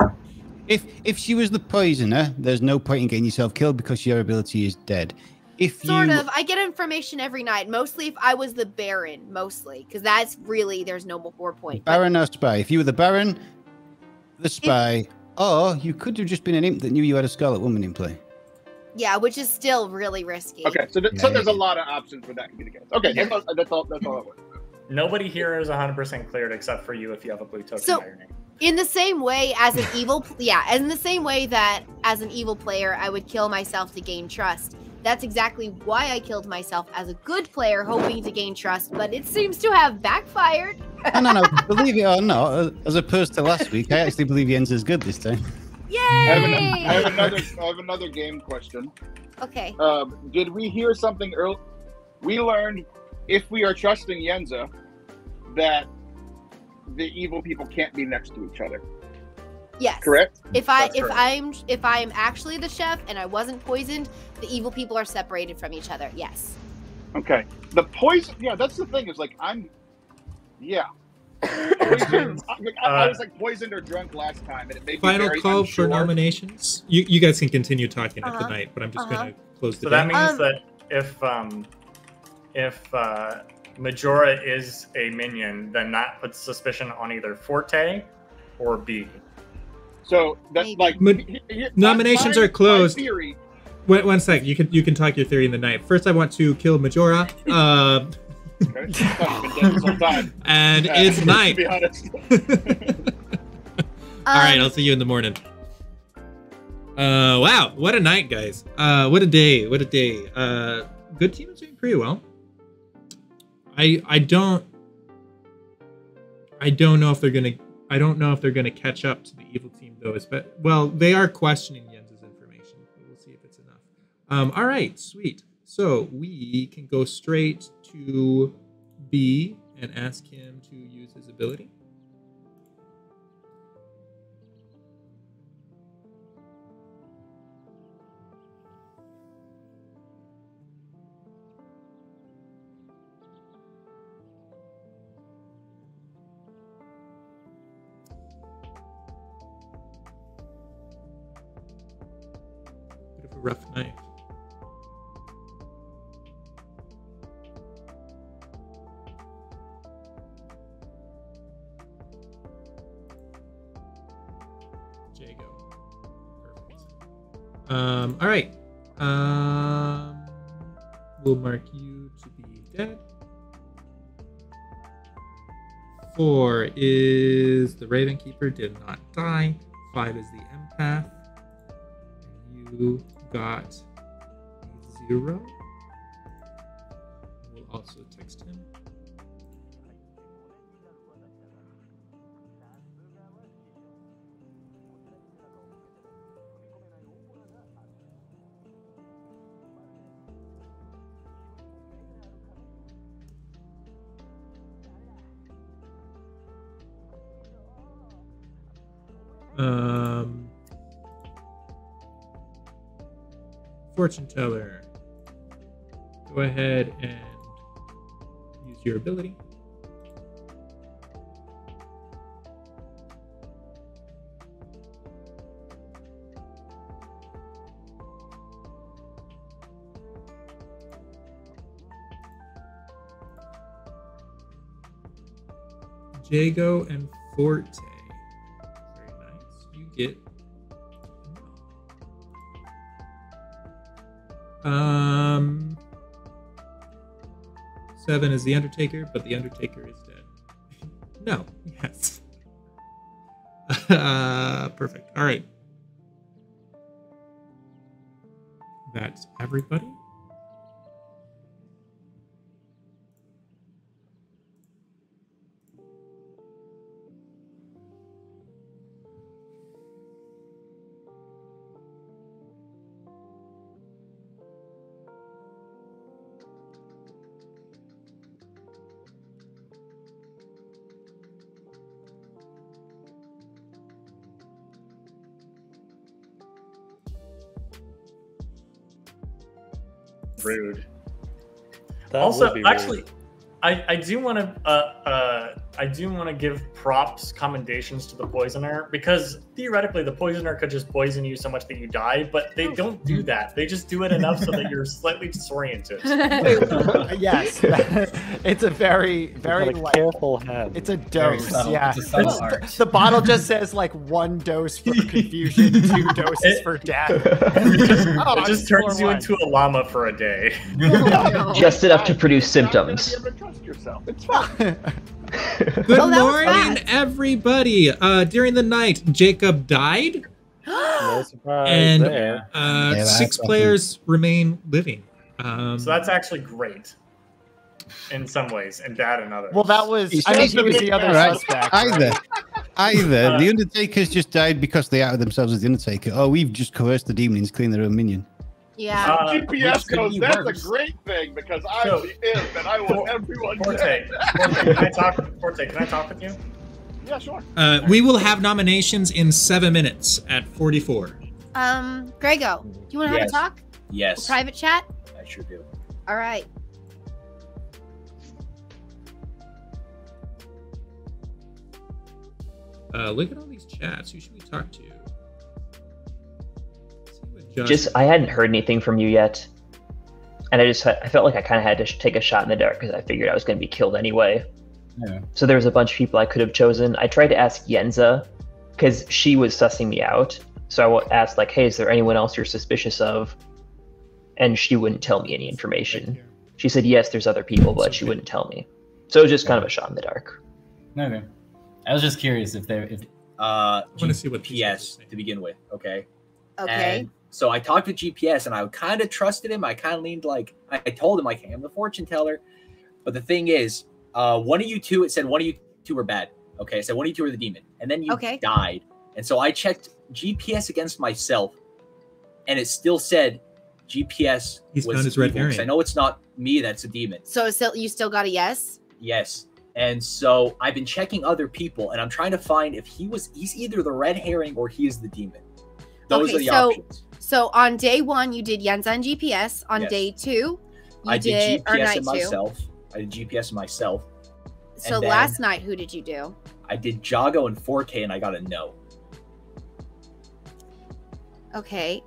If she was the poisoner, there's no point in getting yourself killed because your ability is dead. If Sort you of. I get information every night. Mostly if I was the Baron, mostly. Because that's really, there's no more point. Baron or spy, if you were the Baron, the spy, or you could have just been an imp that knew you had a Scarlet Woman in play. Yeah, which is still really risky. Okay, so there's a lot of options for that to be the case. Okay, that's all I was. Nobody here is 100% cleared except for you if you have a blue token So, by your name. in the same way as an evil, in the same way that as an evil player, I would kill myself to gain trust. That's exactly why I killed myself as a good player, hoping to gain trust, but it seems to have backfired. No, believe it or not, as opposed to last week, I actually believe Yenza's good this time. Yay! I have another game question. Okay. Did we hear something early? We learned if we are trusting Yenza, that the evil people can't be next to each other. Yes. Correct? If I'm actually the chef and I wasn't poisoned, the evil people are separated from each other. Yes. Okay. The poison. Yeah, that's the thing. Is like Yeah. Poisoned, I was like poisoned or drunk last time, and it made Final me very call unsure. for nominations. You guys can continue talking at the night, but I'm just gonna close the. So that game. means that if Majora is a minion, then that puts suspicion on either Forte or B. So that's like nominations are closed. My theory. Wait, one sec. You can talk your theory in the night. First, I want to kill Majora. Okay. Been dead this whole time. And it's night. To be honest. All right, I'll see you in the morning. Wow, what a night, guys. What a day. What a day. Good team is doing pretty well. I don't know if they're gonna catch up to the evil team though. But well, they are questioning Jens's information. We'll see if it's enough. All right, sweet. So we can go straight to B and ask him to use his ability. Bit of a rough night. All right. We'll mark you to be dead. 4 is the Raven Keeper, did not die. 5 is the Empath. You got 0. We'll also text him. Fortune Teller, go ahead and use your ability. Jago and Forte. Very nice. You get 7 is the Undertaker, but the Undertaker is dead. No. Yes. Perfect. All right. That's everybody. Rude. That Also, would be rude. actually, I do want to give props, commendations to the poisoner, because theoretically the poisoner could just poison you so much that you die, but they don't do that. They just do it enough so that you're slightly disoriented. Yes, it's a very like, careful hand. It's a dose. subtle. Yeah, It's a subtle art. The bottle just says like 1 dose for confusion, 2 doses for death. It just turns you into a llama for a day. Just enough to produce symptoms. Trust yourself. It's fine. Good morning, everybody. During the night, Jacob died, No surprise and there. Yeah, 6 that's players remain living. So that's actually great in some ways and bad in others. Well, that was. I think he was the other Right. suspect. Either the Undertaker's just died because they outed themselves as the Undertaker, or we've just coerced the demons to clean their own minion. Yeah. GPS could goes, be that's worse. a great thing because I'm So- the imp and I want everyone Forte, dead. Forte, can I talk with you? Yeah, sure. We will have nominations in 7 minutes at 44. Grego, do you want to have Yes. a talk? Yes. A private chat? I sure do. All right. Look at all these chats. Who should we talk to? Let's see what Josh- Just, I hadn't heard anything from you yet. And I felt like I kind of had to take a shot in the dark because I figured I was going to be killed anyway. Yeah. So there was a bunch of people I could have chosen. I tried to ask Yenza because she was sussing me out. So I asked like, hey, is there anyone else you're suspicious of? And she wouldn't tell me any information. She said, yes, there's other people, but she wouldn't tell me. So it was just kind of a shot in the dark. Okay. I was just curious if I want to see what GPS to begin with. Okay. Okay. And so I talked with GPS, and I kind of trusted him. I kind of leaned like I told him like, hey, I'm the fortune teller. But the thing is, one of you two, it said one of you two were bad. Okay, so one of you two were the demon, and then you died. And so I checked GPS against myself, and it still said GPS. He's was found his red evil, 'cause herring. I know it's not me that's a demon. So you still got a yes? Yes. And so I've been checking other people, and I'm trying to find if he's either the red herring or he is the demon. Those are the options. So on day 1, you did Yenza and GPS. On Yes. day 2, I did or GPS night and 2. myself. I did GPS and myself. So And then last night, who did you do? I did Jago and 4K, and I got a no. Okay.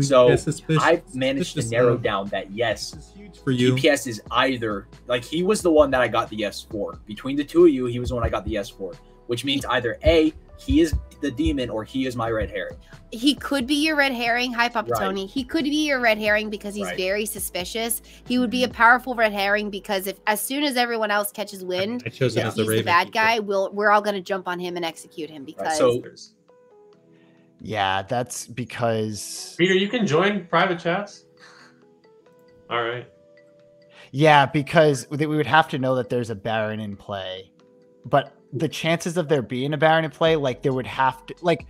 So get suspicious- I've managed to suspicious narrow of? down that yes, for you. GPS is either like he was the one that I got the yes for. Between the two of you, he was the one I got the yes for, which means either A, he is the demon, or he is my red herring. He could be your red herring. Hi, Papa Right. Tony. He could be your red herring because he's Right. very suspicious. He would be a powerful red herring because if as soon as everyone else catches wind, I chose him that as the he's the Raven bad guy, we're all going to jump on him and execute him because Yeah, that's because. Peter, you can join private chats. All right. Yeah, because we would have to know that there's a Baron in play. But the chances of there being a Baron in play, like there would have to, like,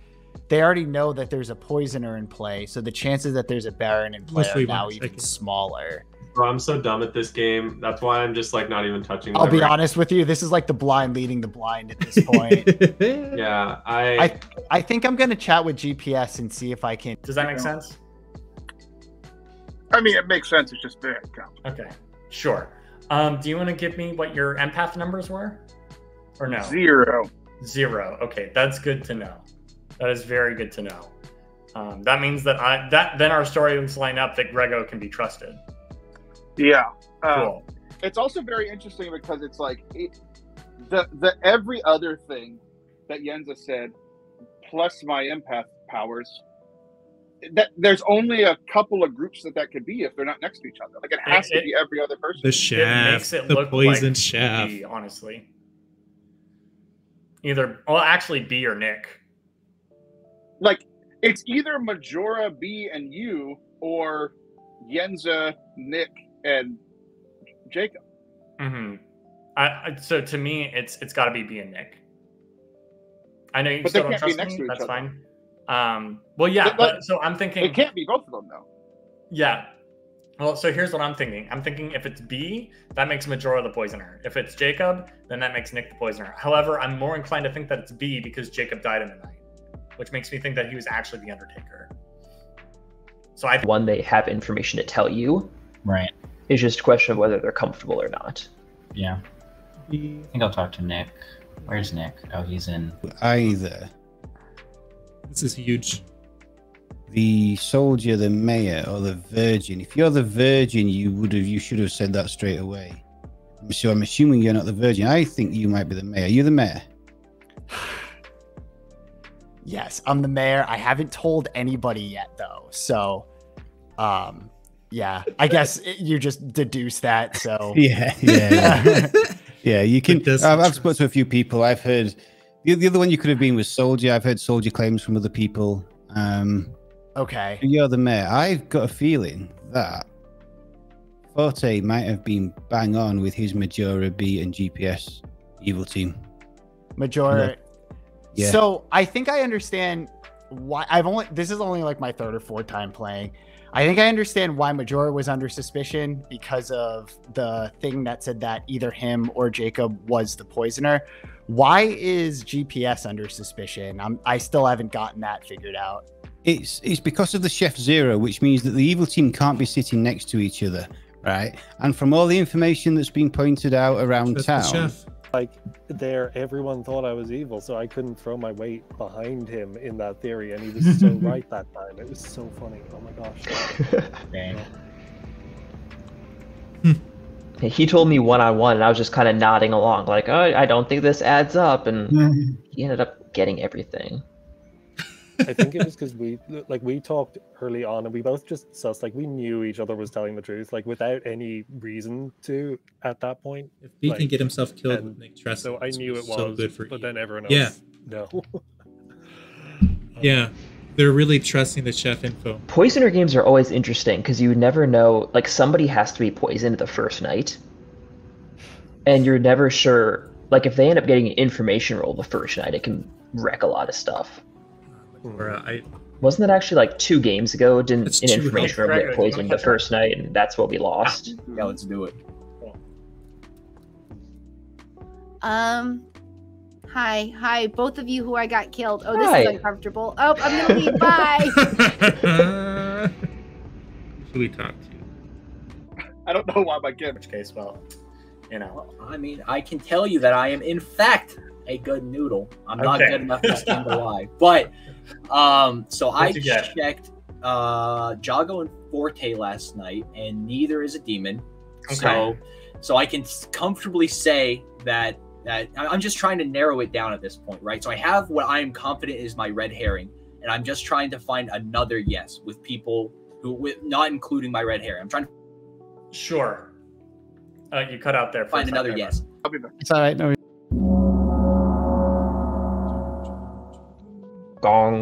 they already know that there's a Poisoner in play. So the chances that there's a Baron in play Let's are leave now on a even second. smaller. Bro, I'm so done at this game. That's why I'm just like not even touching. I'll be whatever. honest with you. This is like the blind leading the blind at this point. Yeah, I think I'm gonna chat with GPS and see if I can. Does that make sense? I mean, it makes sense. It's just very complicated. Okay, sure. Do you want to give me what your empath numbers were, or no? 0. 0. Okay, that's good to know. That is very good to know. That means that then our stories line up that Grego can be trusted. Yeah. Cool. It's also very interesting because it's like the every other thing that Yenza said, plus my empath powers. That there's only a couple of groups that could be if they're not next to each other. Like it has to be every other person. The It shaft, makes it the look poison like shaft. B, honestly. Actually B or Nick. Like it's either Majora, B, and you, or Yenza, Nick, and Jacob. Mm-hmm. So to me, it's got to be B and Nick. I know you But they still don't can't be trust next me. to each That's other. fine. Well, yeah, but so I'm thinking It can't be both of them though. Yeah. Well, so here's what I'm thinking. I'm thinking if it's B, that makes Majora the poisoner. If it's Jacob, then that makes Nick the poisoner. However, I'm more inclined to think that it's B because Jacob died in the night, which makes me think that he was actually the Undertaker. So One, they have information to tell you. Right. It's just a question of whether they're comfortable or not. Yeah. I think I'll talk to Nick. Where's Nick? Oh, he's in. Either This is huge. the soldier, the mayor, or the virgin. If you're the virgin, you should have said that straight away. So I'm assuming you're not the virgin. I think you might be the mayor. Are you the mayor? Yes, I'm the mayor. I haven't told anybody yet though. So, yeah, I guess you just deduce that. So Yeah. Yeah, you can. I've spoken to a few people. I've heard the other one you could have been was soldier. I've heard soldier claims from other people. Okay. You're the mayor. I've got a feeling that Forte might have been bang on with his Majora B and GPS evil team. Majora. Yeah. So I think I understand why this is only like my third or fourth time playing. I think I understand why Majora was under suspicion because of the thing that said that either him or Jacob was the poisoner. Why is GPS under suspicion? I still haven't gotten that figured out. It's because of the Chef Zero, which means that the evil team can't be sitting next to each other, right? And from all the information that's been pointed out around Trust the town, chef. Like everyone thought I was evil, so I couldn't throw my weight behind him in that theory, and he was so right that time. It was so funny. Oh my gosh. He told me one-on-one, and I was just kind of nodding along, like, oh, I don't think this adds up, and he ended up getting everything. I think it was because we talked early on, and we both just sussed, like, we knew each other was telling the truth, like, without any reason to at that point. If he can get himself killed with Nick Tress, so I knew it was so good for but you. then everyone else, no. Yeah, they're really trusting the chef info. Poisoner games are always interesting because you never know, like, somebody has to be poisoned the first night, and you're never sure, like, if they end up getting an information roll the first night, it can wreck a lot of stuff. Wasn't that actually like 2 games ago? Didn't an information room get poisoned the first night, and that's what we lost? Yeah, let's do it. Hi, both of you who I got killed. Oh, this Hi. is uncomfortable. Oh, I'm gonna leave. Bye. Who we talk to? I don't know why my kid. Which case, well, you know. I mean, I can tell you that I am in fact a good noodle. I'm not Okay. good enough to stand to lie. But so I What'd you get? checked Jago and Forte last night, and neither is a demon. Okay. So I can comfortably say that I'm just trying to narrow it down at this point, right? So I have what I am confident is my red herring, and I'm just trying to find another yes with people with not including my red herring. I'm trying to Sure. You cut out there. For find a second another there, yes. I'll be back. it's all right. No, Gong.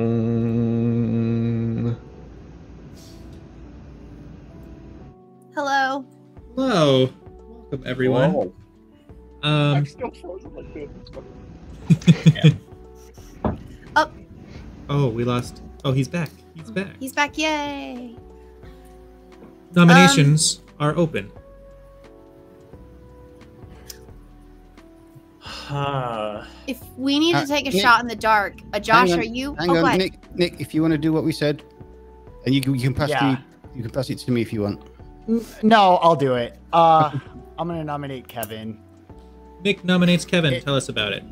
Hello. Hello, welcome everyone. Whoa. I'm still frozen like this. It's fucking- Oh, we lost. Oh, he's back. He's back. He's back. Yay. Nominations are open. If we need to take a Nick, shot in the dark, Josh, hang on, are you? Hang Oh, on, go ahead. Nick. If you want to do what we said, and you can pass Yeah. you can pass it to me if you want. No, I'll do it. I'm gonna nominate Kevin. Nick nominates Kevin. Tell us about it.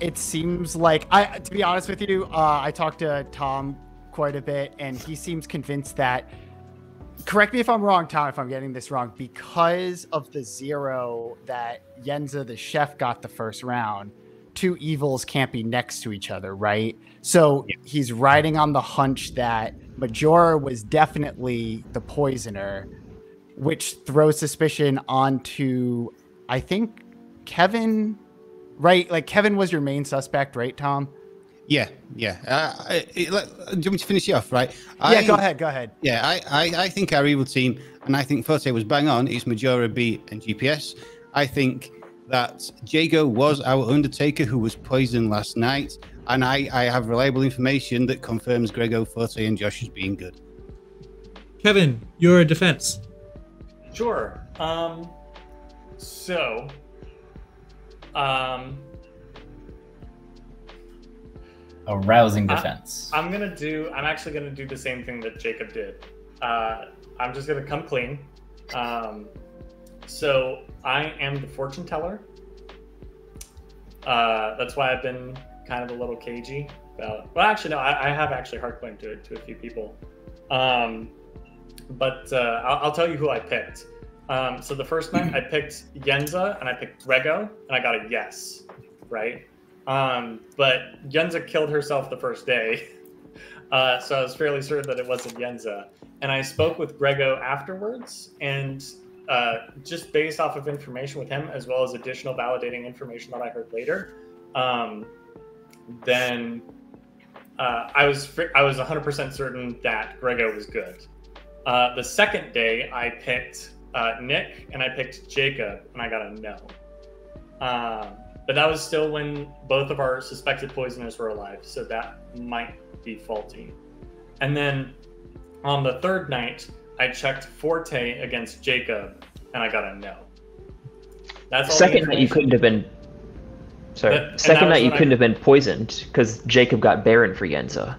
It seems like to be honest with you, I talked to Tom quite a bit, and he seems convinced that. Correct me if I'm wrong, Tom, if I'm getting this wrong. Because of the 0 that Yenza the chef got the first round, 2 evils can't be next to each other, right? So he's riding on the hunch that Majora was definitely the poisoner, which throws suspicion onto, I think, Kevin, right? Like, Kevin was your main suspect, right, Tom? Yeah. Do you want me to finish you off, right? Yeah, go ahead. Yeah, I think our evil team, and I think Forte was bang on, is Majora, B, and GPS. I think that Jago was our Undertaker who was poisoned last night, and I have reliable information that confirms Grego, Forte, and Josh as being good. Kevin, your defense. Sure. A rousing defense. I'm actually gonna do the same thing that Jacob did. I'm just gonna come clean. So I am the fortune teller. That's why I've been kind of a little cagey about. Well, actually, no. I have actually hardcoined to it to a few people. But I'll tell you who I picked. So the first night I picked Yenza and I picked Grego and I got a yes, right? But Yenza killed herself the first day. So I was fairly certain that it wasn't Yenza. And I spoke with Grego afterwards, and just based off of information with him, as well as additional validating information that I heard later, then I was 100% certain that Grego was good. The second day, I picked Nick and I picked Jacob, and I got a no. But that was still when both of our suspected poisoners were alive, so that might be faulty. And then On the third night, I checked Forte against Jacob, and I got a no. That's all. Second night you couldn't have been. Sorry. Second night you couldn't have been poisoned because Jacob got Baron for Yenza.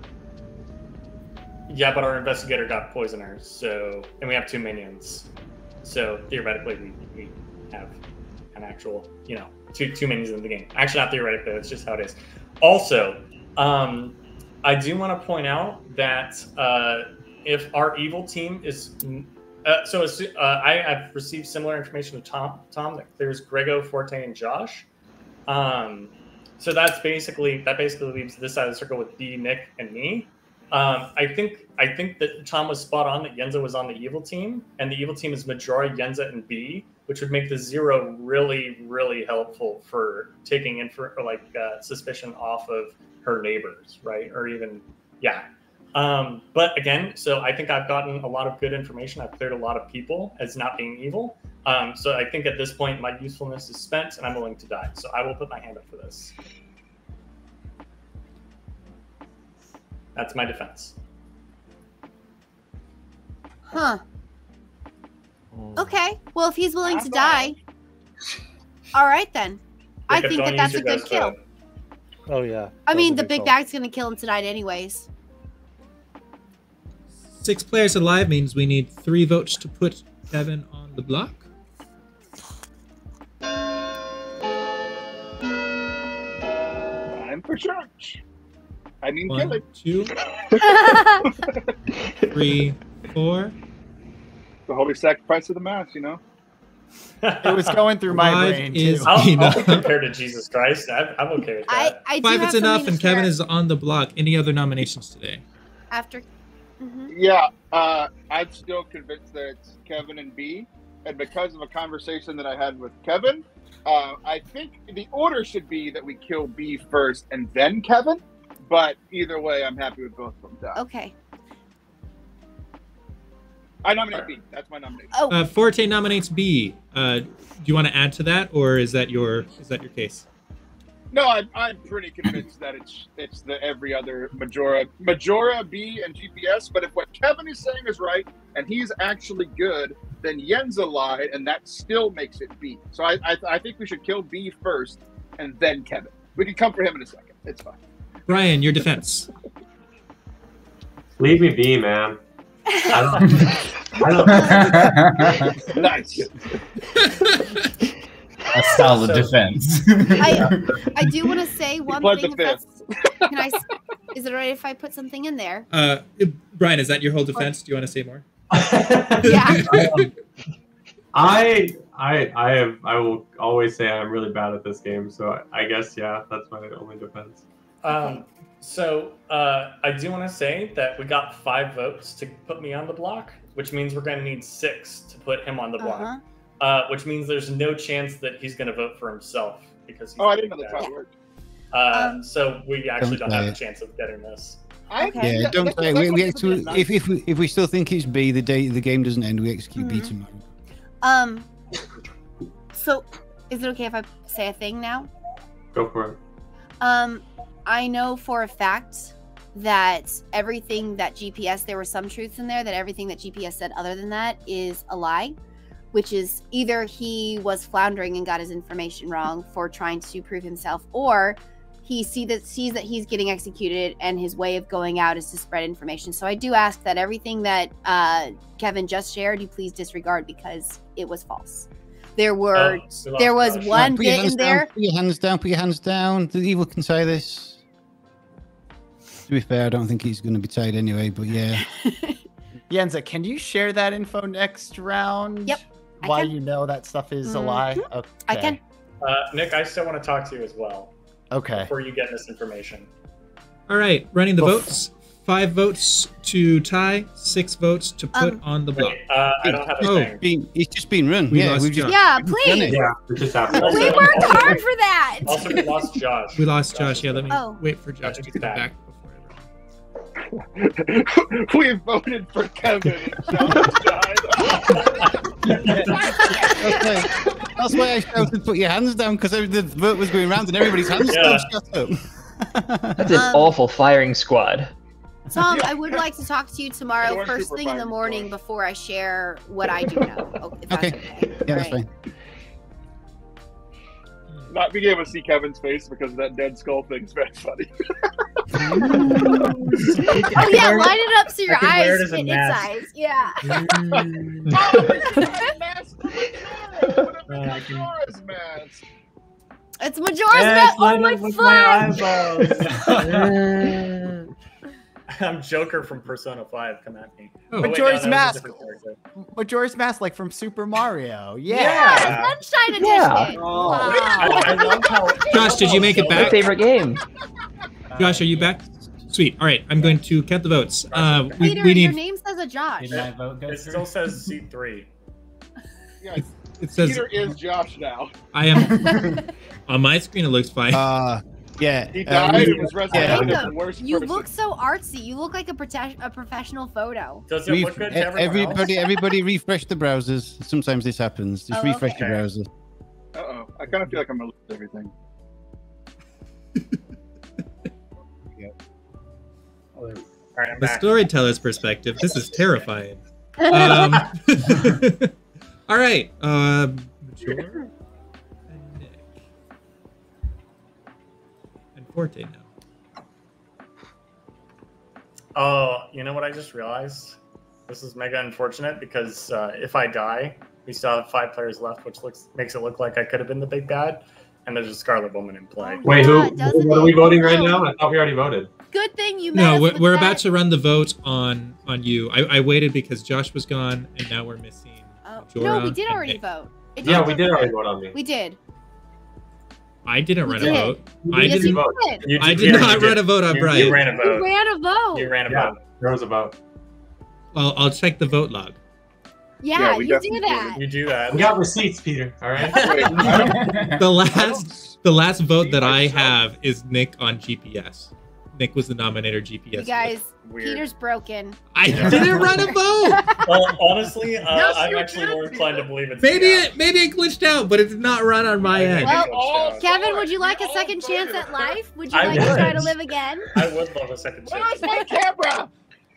Yeah, but our investigator got poisoner, so and we have 2 minions, so theoretically we have an actual, you know, two minions in the game. Actually, not theoretically, that's just how it is. Also, I do want to point out that if our evil team is I have received similar information to Tom that there's Grego, Forte, and Josh. So that basically leaves this side of the circle with B, Nick, and me. I think that Tom was spot on that Yenza was on the evil team, and the evil team is Majora, Yenza, and B, which would make the 0 really, really helpful for taking suspicion off of her neighbors, right? Or even, yeah. But again, so I think I've gotten a lot of good information. I've cleared a lot of people as not being evil. So I think at this point my usefulness is spent, and I'm willing to die. So I will put my hand up for this. That's my defense. Huh. Okay. Well, if he's willing to die, all right then. I think that's a good kill. Oh yeah. I mean, the big bag's gonna kill him tonight, anyways. 6 players alive means we need 3 votes to put Kevin on the block. Time for church. I mean, 1, 2, 3, 4. The holy sacrifice of the mass, you know. It was going through my 5 brain is too. I'll be compared to Jesus Christ. I'm okay with that. I 5 is enough, and Kevin is on the block. Any other nominations today? After. Yeah, I'm still convinced that it's Kevin and B, and because of a conversation that I had with Kevin, I think the order should be that we kill B first and then Kevin. But either way, I'm happy with both of them. Okay. I nominate B. That's my nomination. Oh. Forte nominates B. Do you want to add to that, or is that your case? No, I'm pretty convinced that it's the every other Majora, B, and GPS. But if what Kevin is saying is right, and he's actually good, then Yenza lied, and that still makes it B. So I think we should kill B first, and then Kevin. We can come for him in a second. It's fine. Brian, your defense. Leave me be, man. I don't. Nice. A solid defense. I do want to say one thing. Is it alright if I put something in there? Brian, is that your whole defense? Do you want to say more? Yeah. I will always say I'm really bad at this game, so I guess yeah, that's my only defense. So I do want to say that we got 5 votes to put me on the block, which means we're going to need 6 to put him on the block. Which means there's no chance that he's going to vote for himself because. I didn't know that's how it worked. So we actually don't have a chance of getting this. Okay. Yeah, don't say. If we still think it's B, the game doesn't end. We execute B tomorrow. So, is it okay if I say a thing now? Go for it. I know for a fact that everything that GPS, there were some truths in there, that everything that GPS said other than that is a lie, which is either he was floundering and got his information wrong for trying to prove himself, or he sees that he's getting executed and his way of going out is to spread information. So I do ask that everything that Kevin just shared, you please disregard because it was false. There was one bit in there. Put your hands down. Put your hands down. The evil can say this. To be fair, I don't think he's going to be tied anyway. But yeah. Yenza, can you share that info next round? Yep. Why you know that stuff is a lie? Okay. I can. Nick, I still want to talk to you as well. Okay. Before you get this information. All right, running the votes. 5 votes to tie, 6 votes to put on the block. I don't have a thing. It's just been run. We lost Josh. Yeah, please. Yeah, we just have We worked hard for that. Also, we lost Josh. We lost Josh. Yeah, let me wait for Josh to come back. We voted for Kevin. Okay. That's why I shouted, put your hands down, because the vote was going around and everybody's hands still shut up. That's an awful firing squad. Tom, I would like to talk to you tomorrow, Orange first thing in the supervisor. morning, before I share what I do know. Oh, if that's Okay. okay. Yeah, that's Right. fine. Not being able to see Kevin's face because of that dead skull thing is very funny. Oh yeah, line it up so your I can wear eyes it as a fit its mask. eyes. Yeah. Majora's Mask. It's Majora's Mask. Oh my flag! I'm Joker from Persona 5. Come at me. Oh. wait, Majora's that was a Mask. different character. Majora's Mask, like from Super Mario. Yeah, Yeah. Sunshine Edition. Yeah. Oh. Wow. I love how. Josh, did you make it My back? favorite game. Josh, are you back? Sweet. All right, I'm going to count the votes. Peter, We your need. name says a Josh. Did my vote go It through? still says C3. Yeah, It says Peter is Josh now. I am on my screen. It looks fine. Yeah. He died and was resurrected yeah. as the worst You person. look so artsy. You look like a professional photo. Does it look good to everyone else? Everybody refresh the browsers. Sometimes this happens. Just Oh, refresh okay. the browser. Uh-oh. I kind of feel like I'm going to lose everything. All right, I'm The back. storyteller's perspective. This is terrifying. All right. Major and Nick and Forte now. Oh, you know what I just realized? This is mega unfortunate because if I die, we still have 5 players left, which makes it look like I could have been the big bad, and there's a Scarlet Woman in play. Oh, Wait, yeah, who? doesn't What are we it? voting right Oh. now? I thought we already voted. Good thing you met No, us we're, with we're that. about to run the vote on you. I waited because Josh was gone, and now we're missing. Oh, Majora no, we did and already Nick. vote. It Yeah, did we go did through. already vote on me. We did. I didn't We run did. a vote. I Yes, didn't. you did. You I did yeah, not you run a vote on You Brian. ran a You vote. ran a vote. You ran a Yeah, vote. there was a vote. I'll check the vote log. Yeah, we you definitely do that. You do that. We got receipts, Peter. All right. Wait, I don't, The last vote that I myself. have is Nick on GPS. Nick was the nominator GPS. You guys, Weird. Peter's broken. I didn't run a vote. Well, honestly, Yes, I'm you actually did, more inclined to believe it's Maybe yeah. it glitched out, but it did not run on my end. Well, Oh, Kevin, would you like a second chance at life? Would you I like to try to would. live again? I would love a second chance. where's my camera?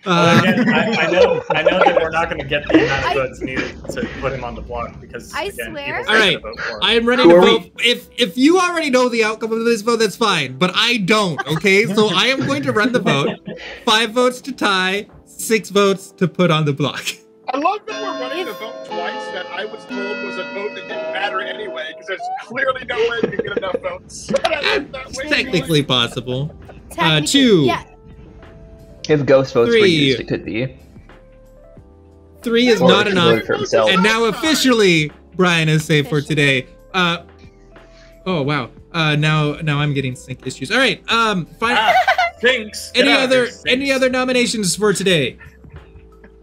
Again, I know that we're not going to get the amount of votes needed to put him on the block because I again, swear. people All right, to vote for him. I am ready Who to are we- vote. If you already know the outcome of this vote, that's fine. But I don't. Okay, so I am going to run the vote. 5 votes to tie, 6 votes to put on the block. I love that we're running the vote twice that I was told was a vote that didn't matter anyway because there's clearly no way we can get enough votes. It's technically possible. Technically, 2. Yeah. If ghost votes were 3. used, it could be. 3 is Or not he could enough. vote for himself. And now officially, Brian is safe for today. Oh wow. Now I'm getting sync issues. All right. Fine. Thanks. Any Get out of other here, any Sinks. other nominations for today?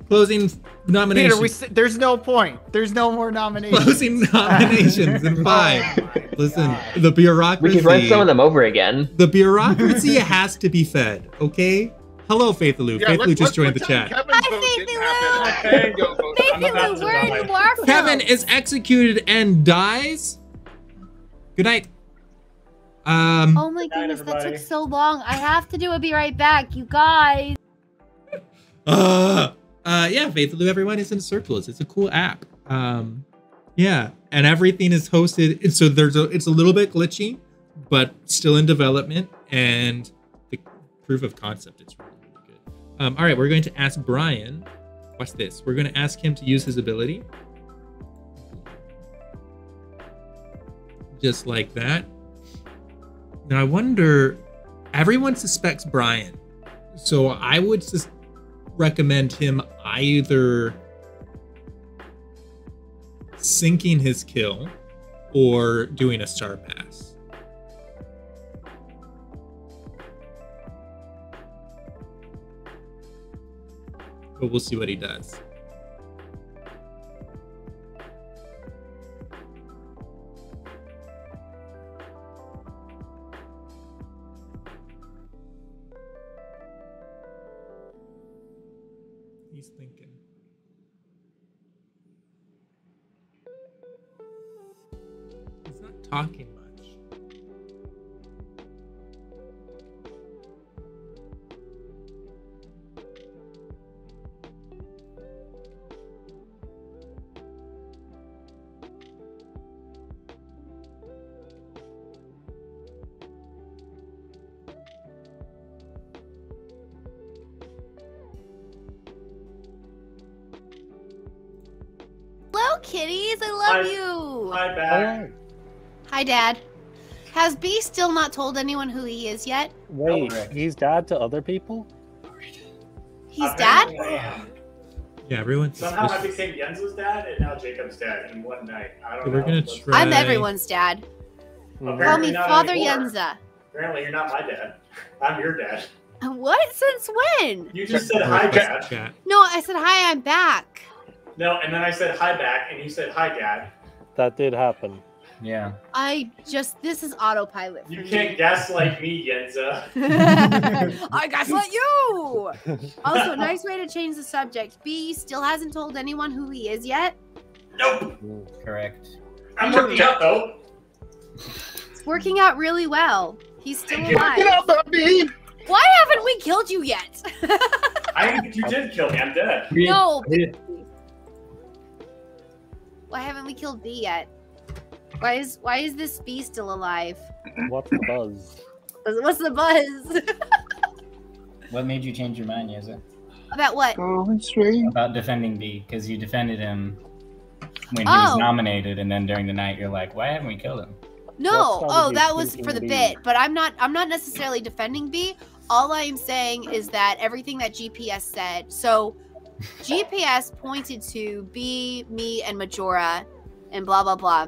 Closing nominations. Peter, there's no point. There's no more nominations. Closing nominations in 5. Listen, the We bureaucracy. could run some of them over again. The bureaucracy has to be fed. Okay. Hello, Faith Alou. Faith Alou just joined the chat. Hi, Hey, go vote. I'm Faith about Lou, to where vote. are you are from? Kevin is executed and dies. Good night. Oh my Good night, goodness, that everybody. took so long. I have to do a be right back, you guys. Yeah, Faith Alou, everyone is in circles. It's a cool app. Yeah, and everything is hosted. So it's a little bit glitchy, but still in development, and the proof of concept is really, really good. All right, we're going to ask Brian. Watch this. We're going to ask him to use his ability. Just like that. Now I wonder, everyone suspects Brian. So I would just recommend him either sinking his kill or doing a star pass. But we'll see what he does. He's thinking. He's not talking much. kitties. I love you. Hi, back. Hi, Dad. Has B still not told anyone who he is yet? Wait, he's dad to other people? He's dad? Yeah, everyone's Somehow I became Jens's dad and now Jacob's dad in one night. I don't know. We're gonna try. I'm everyone's dad. Call Apparently me not Father anymore. Yenza. Apparently you're not my dad. I'm your dad. What? Since when? You just said hi, Dad. No, I said hi, I'm back. No, and then I said hi back, and you said hi, Dad. That did happen. Yeah. This is autopilot. You can't gaslight me, Yenza. I gaslight you! Also, nice way to change the subject. B still hasn't told anyone who he is yet. Nope. Correct. I'm working out, though. It's working out really well. He's still alive. Get out, Bobby! Why haven't we killed you yet? You did kill me. I'm dead. No. Why haven't we killed B yet? Why is this B still alive? What's the buzz? What's the buzz? What made you change your mind, Yeza? About what? About defending B, because you defended him when he was nominated, and then during the night you're like, why haven't we killed him? No. Oh, that was for the bit. But I'm not necessarily defending B. All I'm saying is that everything that GPS said. So GPS pointed to B, me, and Majora, and blah blah blah.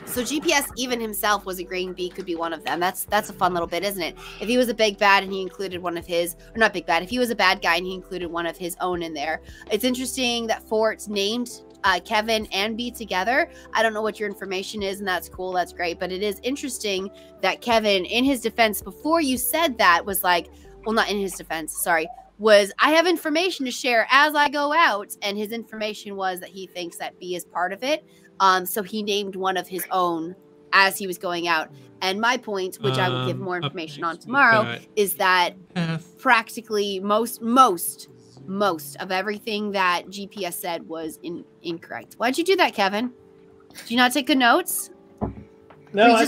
So GPS even himself was agreeing B could be one of them. That's a fun little bit, isn't it? If he was a big bad and he included one of his, or not big bad, if he was a bad guy and he included one of his own in there. It's interesting that Fort named Kevin and B together. I don't know what your information is, and that's cool, that's great, but it is interesting that Kevin, in his defense, before you said that, was like, well, not in his defense, sorry, was I have information to share as I go out, and his information was that he thinks that B is part of it. So he named one of his own as he was going out. And my point, which I will give more information on tomorrow, is that practically most of everything that GPS said was incorrect. Why'd you do that, Kevin? Did you not take good notes? No,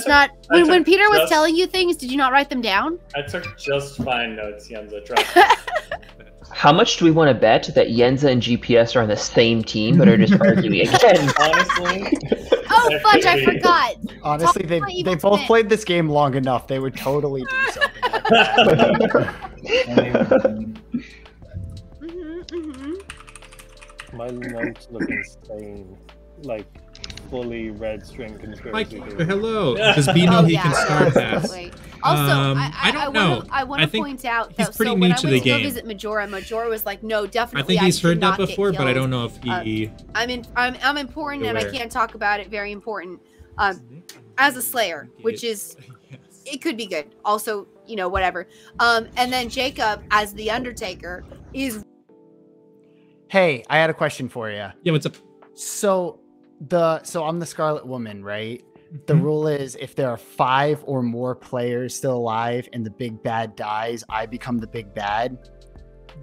when Peter was telling you things, did you not write them down? I took just fine notes, Yenza. Trust me. How much do we want to bet that Yenza and GPS are on the same team but are just arguing again? Honestly. Oh, fudge, I forgot. Honestly, they both played this game long enough. They would totally do something like that. My notes look insane. Like, fully red string conspiracy. Hello. Does B know he can start pass? Also, I don't know. I want to point out he's that pretty so new when I to went the to go game. visit Majora was like, no, definitely. I think he's heard that cannot before, get but I killed. don't know if he. I'm important, and I aware. can't talk about it. Very important. As a Slayer, which is, it could be good. Also, whatever. And then Jacob as the Undertaker is. Hey, I had a question for you. Yeah, what's up? So I'm the Scarlet Woman, right? The rule is if there are 5 or more players still alive and the big bad dies, I become the big bad.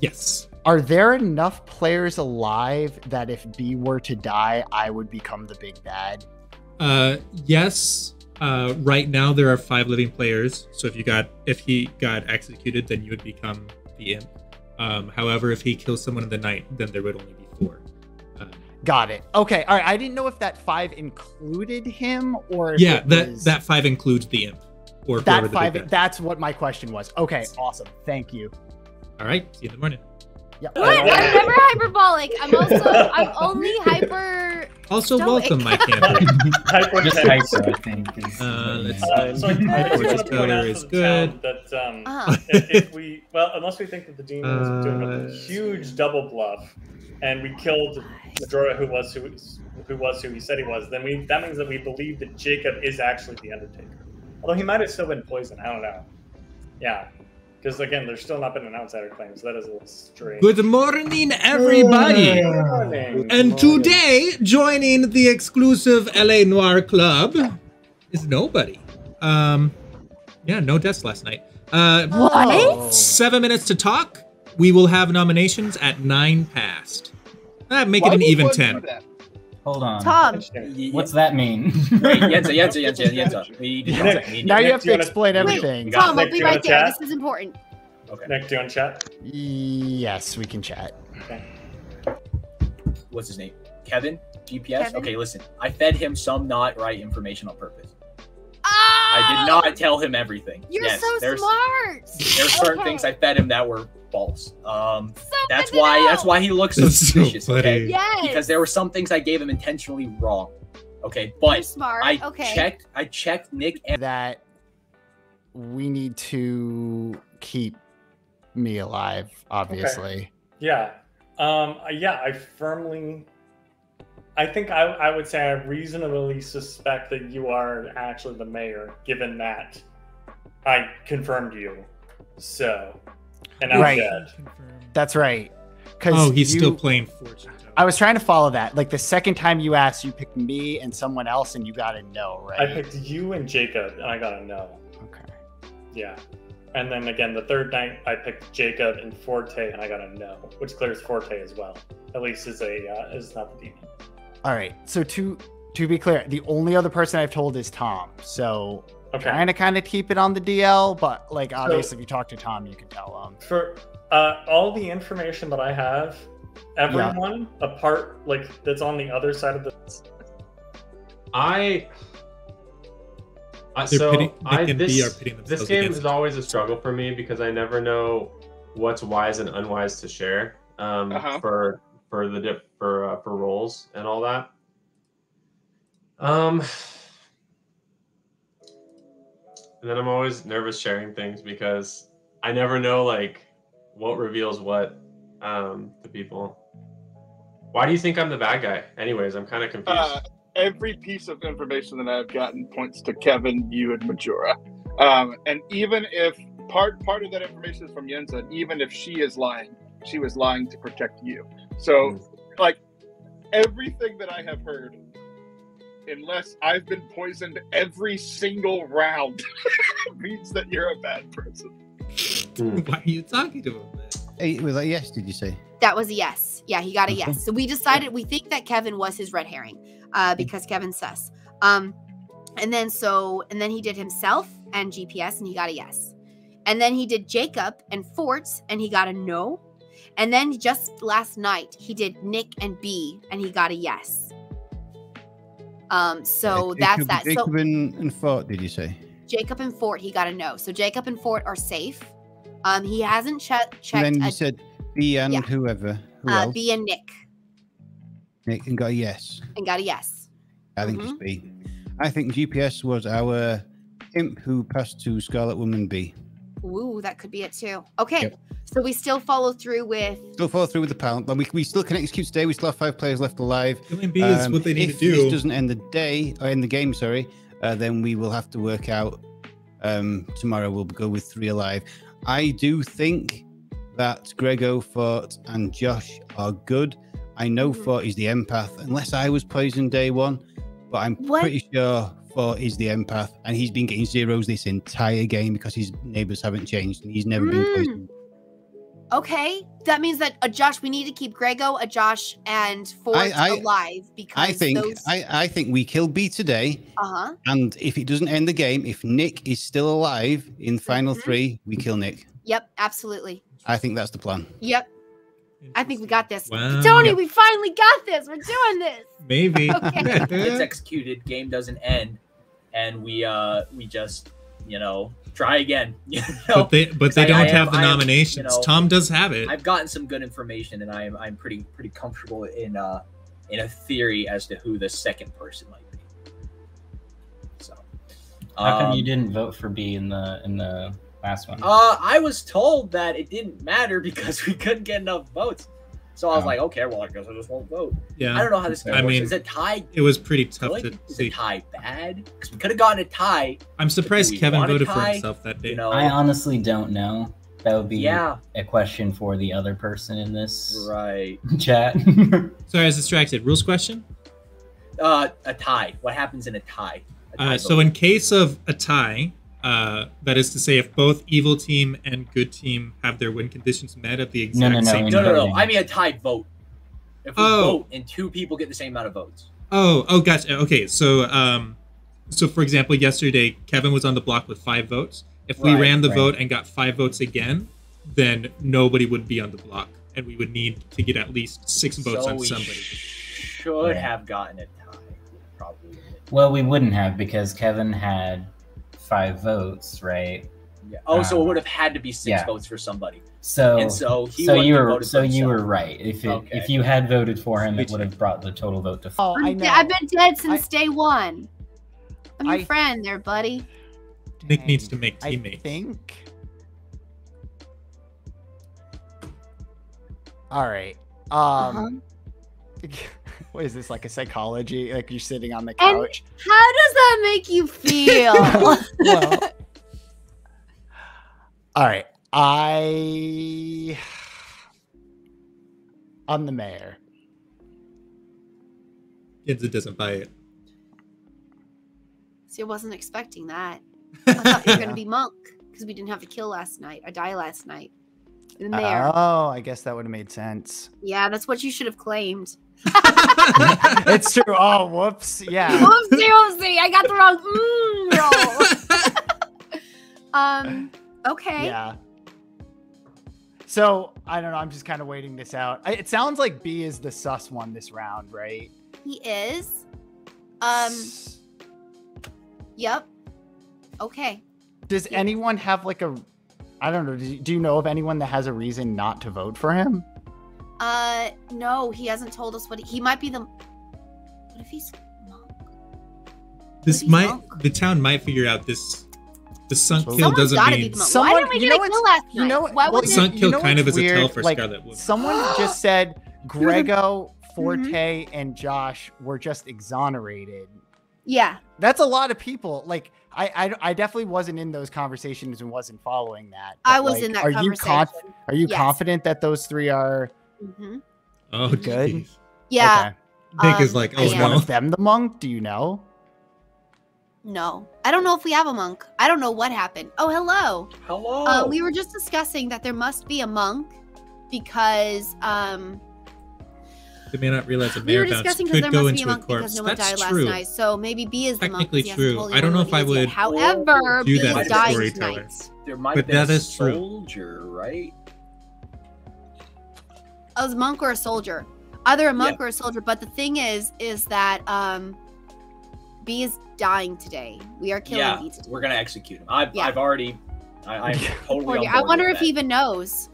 Yes. Are there enough players alive that if B were to die, I would become the big bad? Yes. Right now there are 5 living players. So if he got executed, then you would become the imp. However, if he kills someone in the night, then there would only be 4. Got it. Okay. All right. I didn't know if that 5 included him or if that 5 includes the imp or that 5. That's what my question was. Okay. Awesome. Thank you. All right. See you in the morning. Yeah. What? I'm never hyperbolic. I'm only hyper. Also, stoic. welcome, my camper. Just hyper, I think. So I is good. That if we, unless we think that the demon is doing a huge double bluff, and we killed Majora, who was who he said he was, then that means that we believe that Jacob is actually the Undertaker. Although he might have still been poisoned. I don't know. Yeah. Because again, there's still not been an outsider claim, so that is a little strange. Good morning, everybody. Good morning. And today, joining the exclusive LA Noir Club is nobody. Yeah, no deaths last night. What? 7 minutes to talk. We will have nominations at 9 past. Make it an even 10. Hold on. Tom. What's that mean? Wait, Yenza. Now you have to explain everything. Tom, I'll be right there. This is important. Okay. Nick, do you want to chat? Yes, we can chat. Okay. What's his name? Kevin, GPS. Kevin? Okay, listen. I fed him some not right information on purpose. Oh! I did not tell him everything. You're Yes, so there's smart. there's certain things I fed him that were false. That's good to why know. he looks so That's so suspicious. Okay, funny. Yes. because there were some things I gave him intentionally wrong. Okay, You're but smart. I Okay. checked Nick and That we need to keep me alive, obviously. Yeah. I think I would say I reasonably suspect that you are actually the mayor, given that I confirmed you. So, and I'm Right. dead. That's right. Because Oh, he's still playing fortune teller. I was trying to follow that. Like the second time you asked, you picked me and someone else, and you got a no, right? I picked you and Jacob, and I got a no. Okay. Yeah. And then again, the third night, I picked Jacob and Forte, and I got a no, which clears Forte as well. At least is not the demon. All right. So to be clear, the only other person I've told is Tom. So Okay. trying to kind of keep it on the DL, but like obviously, if you talk to Tom, you can tell him. For all the information that I have, everyone apart like that's on the other side of the This game is always a struggle for me because I never know what's wise and unwise to share for roles and all that. And then I'm always nervous sharing things because I never know like what reveals what to people. Why do you think I'm the bad guy? Anyways, I'm kind of confused. Every piece of information that I've gotten points to Kevin, you, and Majora. And even if part of that information is from Yenza, even if she is lying, she was lying to protect you. So, like, everything that I have heard, unless I've been poisoned every single round, means that you're a bad person. Why are you talking to him? Hey, was that yes? Did you say? That was a yes. Yeah, he got a yes. So we decided we think that Kevin was his red herring, because Kevin's sus. And then he did himself and GPS and he got a yes. And then he did Jacob and Forts and he got a no. And then just last night he did Nick and B and he got a yes. So that's that. Jacob So and Fort, did you say? Jacob and Fort, he got a no. So Jacob and Fort are safe. He hasn't checked. And then you said B and whoever. Who else? B and Nick. Nick and got a yes. And got a yes. I think it's B. I think GPS was our imp who passed to Scarlet Woman B. Ooh, that could be it too. Okay, so we still follow through with. Still follow through with the pound, but we still can execute today. We still have 5 players left alive. Killing B is what they need to do. If this doesn't end the day or end the game, sorry, then we will have to work out. Tomorrow we'll go with 3 alive. I do think that Grego, Fort, and Josh are good. I know Fort is the empath, unless I was poisoned day 1, but I'm pretty sure Fort is the empath, and he's been getting zeros this entire game because his neighbors haven't changed, and he's never been poisoned. Okay, that means that Josh, we need to keep Grego, Josh, and Fort alive because I think we kill B today. And if it doesn't end the game, if Nick is still alive in final 3, we kill Nick. Yep, absolutely. I think that's the plan. Yep. I think we got this. Wow. Tony, we finally got this. We're doing this. Maybe. Okay. It's executed, game doesn't end, and we just try again. But they don't have the nominations. Tom does have it. I've gotten some good information, and I'm pretty comfortable in a theory as to who the second person might be. So, how come you didn't vote for B in the last one? I was told that it didn't matter because we couldn't get enough votes. So I was like, okay, well, I guess I just won't vote. Yeah. I don't know how this works. Is it tie? It was pretty tough to Is see. it tie bad? Because we could have gotten a tie. I'm surprised Kevin voted for himself that day. I honestly don't know. That would be a question for the other person in this chat. Sorry, I was distracted. Rules question? A tie. What happens in a tie? So in case of a tie, that is to say, if both evil team and good team have their win conditions met at the exact same time. No. I mean a tied vote. If we vote and 2 people get the same amount of votes. Oh, gotcha. Okay, so for example, yesterday Kevin was on the block with 5 votes. If we ran the vote and got 5 votes again, then nobody would be on the block, and we would need to get at least 6 votes on somebody. should Yeah. have gotten a tie. Probably. Well, we wouldn't have because Kevin had 5 votes, right? Yeah. Oh, so it Um, would have had to be 6 yeah. votes for somebody. So, And so he so wouldn't you have were voted so for you were himself. right. If Okay. if you had voted for him, it Sweet. would have brought the total vote to 4. Oh, I know. I've been dead since day one. I'm your I- friend there, buddy. Nick needs to make I teammates. think. All right. What is this, like a psychology? Like you're sitting on the And couch? how does that make you feel? Well, all right. I'm the mayor. Kids, doesn't buy it. See, I wasn't expecting that. I thought you were going to be Monk because we didn't have a kill last night, a die last night. The mayor. Oh, I guess that would have made sense. Yeah, that's what you should have claimed. It's true. Oh, whoops. Yeah. Whoopsie, whoopsie. I got the wrong roll. Okay. Yeah. So I don't know. I'm just kind of waiting this out. It sounds like B is the sus one this round, right? He is. Yep. Okay. Does anyone have like a? I don't know. Do you know of anyone that has a reason not to vote for him? No, he hasn't told us what he might be the. What if he's Monk? This he's might Monk? the town might figure out this. The sunk kill Someone's doesn't gotta mean be Monk. Why didn't we get a kill last night? You know what? Why well, was Sunk it? kill you know kind of what's is a tell weird? for Like, Scarlet Woman. someone just said Grego, Mm-hmm. Forte, and Josh were just exonerated. Yeah. That's a lot of people. Like, I definitely wasn't in those conversations and wasn't following that. I But, was like, in that are conversation. Are you Yes. confident that those 3 are Mm-hmm. Oh, good? jeez. Yeah. Nick is like, oh Is yeah. one no. of them the monk? Do you know? No, I don't know if we have a monk. I don't know what happened. Oh, hello. Hello. We were just discussing that there must be a monk because They may not realize a we mayor were bounce discussing because could there go must be a into a monk because corpse. no one That's died true. last night. So maybe B is the monk. 'cause Technically he hasn't true. told I don't anyone know what if I he is yet. would However, do B that is as a dying storyteller. tonight. There might But have been that a is true. soldier, right? I was a monk or a soldier. Either a monk or a soldier. But the thing is that B is dying today. We are killing Yeah, B today. we're gonna execute him. I've Yeah. already. I'm totally. On I board wonder with if he that. even knows.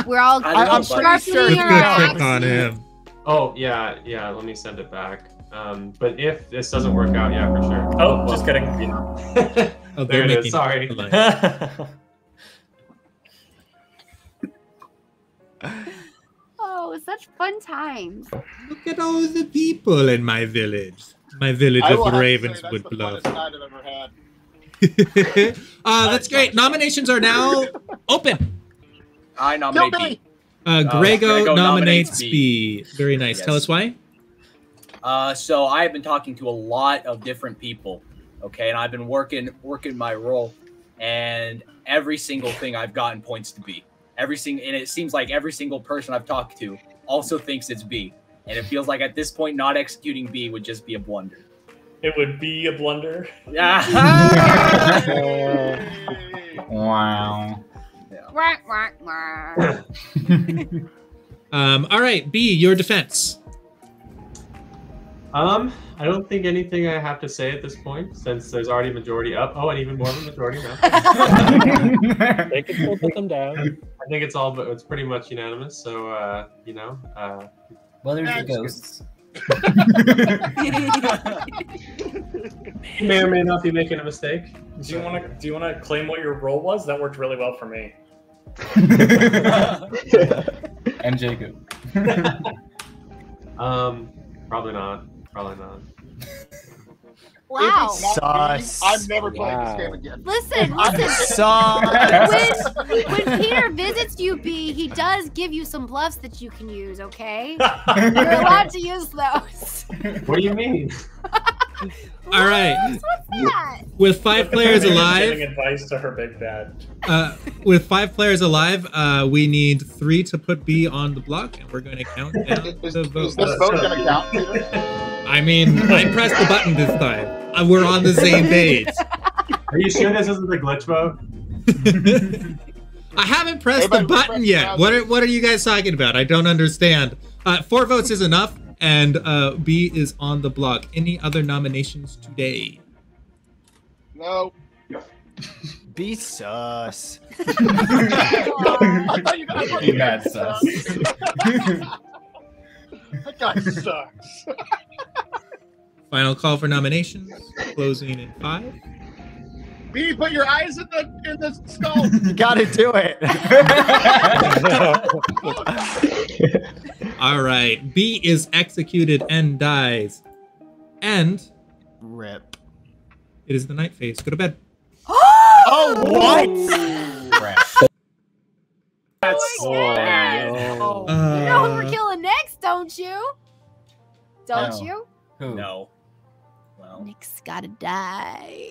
We're all I don't know, I'm but- pretty sure. Let's Sharpening go our check axe. on him. Oh yeah. Let me send it back. But if this doesn't work out, yeah, for sure. Oh, just kidding. Oh, There it is. making Sorry. a line. Oh, such fun times. Look at all the people in my village. My village I will of have to say ravens that's would the bluff. funnest night I've ever had. That's great. Nominations are now open. I nominate B. Grego Grego nominates nominates B. Very nice. Yes. Tell us why. So I have been talking to a lot of different people, okay, and I've been working my role, and every single thing I've gotten points to B. And it seems like every single person I've talked to also thinks it's B, and it feels like at this point not executing B would just be a blunder. It would be a blunder. Yeah. Wow. All right, B, your defense. I don't think anything I have to say at this point, since there's already a majority up. Oh, and even more of a majority now. They can still put them down. I think it's pretty much unanimous. So Well, there's the ghosts. you may or may not be making a mistake. Do you want to claim what your role was? That worked really well for me. And Jacob. Probably not. Wow. Sus. I'm never playing this game again. Listen. Sus. When Peter visits you, B, he does give you some bluffs that you can use, okay? You're allowed to use those. What do you mean? All right. What's that? With 5 players Giving alive, advice to her big bad. with 5 players alive, we need 3 to put B on the block, and we're going to count down the vote. Is this vote going to count, Peter? I mean, I pressed the button this time. We're on the same page. Are you sure this isn't the glitch mode? I haven't pressed Everybody the button press yet. down. What are you guys talking about? I don't understand. 4 votes is enough. and B is on the block. Any other nominations today? No. Be sus. I thought you guys were Mad sus. That guy sucks. Final call for nominations. Closing in 5. B, put your eyes in the skull. You gotta do it. All right. B is executed and dies. And Rip. it is the night phase. Go to bed. Oh, what? That's bad. no. You know who we're killing next, don't you? Don't No. you? Who? No. Well, Nick's gotta die.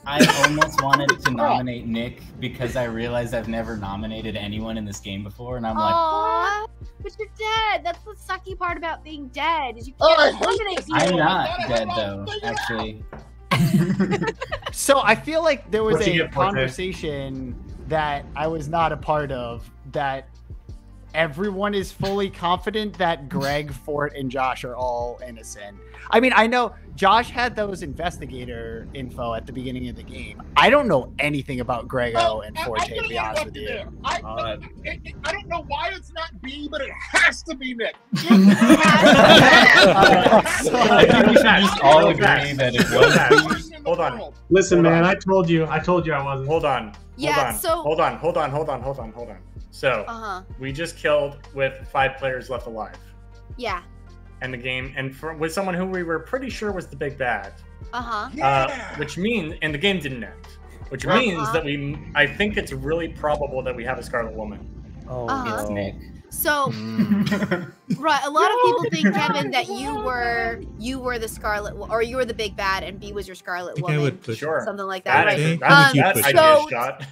I almost wanted to nominate Nick because I realized I've never nominated anyone in this game before, and I'm like, Aww, but you're dead. That's the sucky part about being dead. Is you Oh, I can't hate eliminate this. people. I'm not I dead don't though, figure it actually. So I feel like there was What'd you a get, Forte? conversation that I was not a part of that everyone is fully confident that Greg, Fort, and Josh are all innocent. I mean, I know Josh had those investigator info at the beginning of the game. I don't know anything about Grego and Forte, to be honest with you. I don't know why it's not B, but it has to be Nick. I think we should just all agree that it was. Hold on. Listen, Hold man, on. I told you I wasn't. Hold on. Yeah, so- Hold on. So we just killed with 5 players left alive. Yeah. And the game, and with someone who we were pretty sure was the big bad. Yeah. Which means, and the game didn't end. Which means that I think it's really probable that we have a Scarlet Woman. Oh, It's Nick. So, right, a lot of people think, Kevin, that you were the Scarlet, or you were the big bad, and B was your Scarlet think I Woman. would push Sure. Something like that, right? That idea So, shot.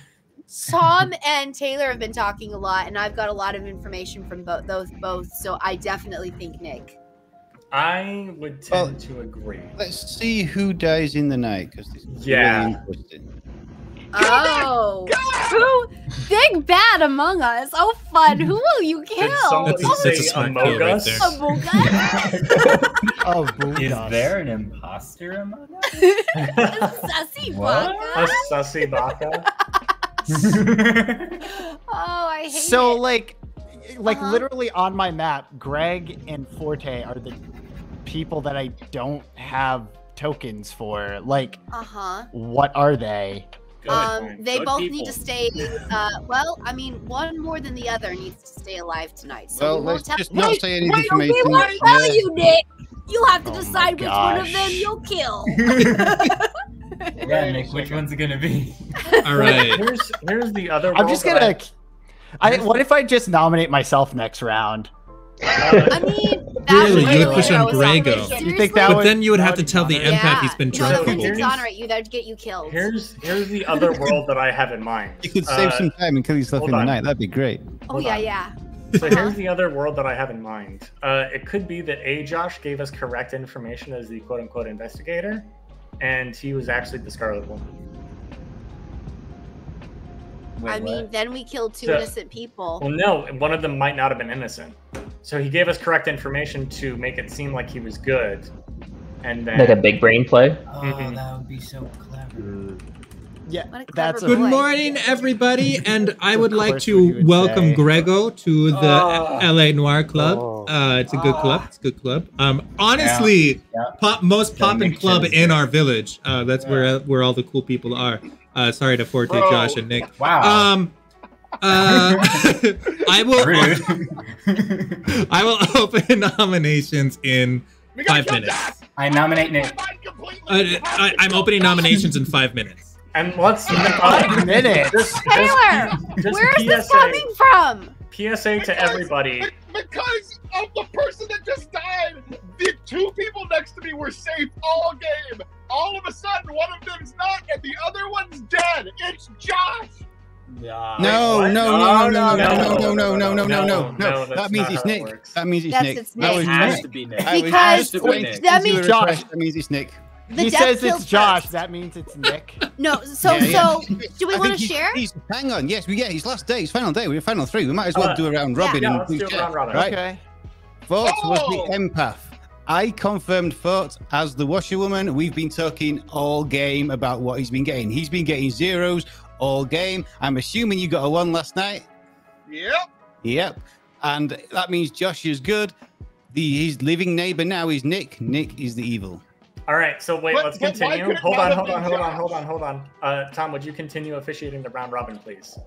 Tom and Taylor have been talking a lot, and I've got a lot of information from both. So I definitely think Nick. I would tend to agree. Let's see who dies in the night, because this is Yeah. really interesting. Oh, who? Big bad among us. Oh, fun. Who will you kill? Did somebody That's say a smart Among kill right Us? there. Among us? Oh, Is there an imposter among us? Sussy What? A baka. sussy baka? Oh, I hate So it. like Uh-huh. literally on my map, Greg and Forte are the people that I don't have tokens for. Like, what are they? They Good both people. need to stay. Well, I mean, one more than the other needs to stay alive tonight. So Well, we won't let's tell. just not say any We information. won't tell Yeah. you, Nick. You'll have to Oh my decide which one of them gosh. you'll kill. Yeah, Nick, which one's it gonna be? All right. Here's the other. I'm just world gonna. that What if I just nominate myself next round? I mean, Really, that's you would push on Grego. Grego. Seriously? You think that But would? then you would have to tell the empath he's been No, drunk that the would whole time. exonerate you. That would get you killed. Here's the other world that I have in mind. You could save some time and kill yourself hold in the on. night. That'd be great. Oh yeah, yeah. So here's the other world that I have in mind. It could be that Josh gave us correct information as the quote-unquote investigator, and he was actually the Scarlet Woman. I mean, then we killed 2 So- innocent people. Well, no, one of them might not have been innocent. So he gave us correct information to make it seem like he was good, and then Like a big brain play. Oh, that would be so clever. Yeah, What a that's clever a, Good boy. morning, everybody, and I would like course what you to would welcome say. Grego to the Oh. LA Noir Club. Oh. It's a good club. It's a good club. Honestly, Yeah. most That poppin' makes club sense. in our village. That's where all the cool people are. Sorry to Forte, Bro. Josh, and Nick. Wow. I will. Rude. I will open nominations in We gotta 5 kill minutes. Josh! I nominate Nick. Mine completely. I'm opening nominations in 5 minutes. and let's 5 minutes. Taylor, just where is this PSA. coming from? PSA to everybody. Because of the person that just died, the 2 people next to me were safe all game. All of a sudden, one of them's not, and the other one's dead. It's Josh. Yeah. No, what? no, No, no, no, no, no, no, no, no, no, no, no, no, no, no. that's That means not it's how it Nick. works. That means it's That's Nick. it's That Nick. was It has Nick. to be Nick. I was Because just that waiting means to see you were Josh. refreshed. That means it's Nick. The He death says kills it's Josh. first. That means it's Nick. No, so Yeah, yeah. do we I want think to share? Hang on. Yes, we get his last day. His final day. We're final 3. We might as well do a round robin. Yeah, and let's do do a share, round robin. Right? Okay. Fort was the empath. I confirmed Fort as the washerwoman. We've been talking all game about what he's been getting. He's been getting zeros all game. I'm assuming you got a 1 last night. Yep. Yep. And that means Josh is good. His living neighbor now is Nick. Nick is the evil. All right, so wait, let's why continue. could it Hold not on. have been Josh? Tom, would you continue officiating the round robin, please?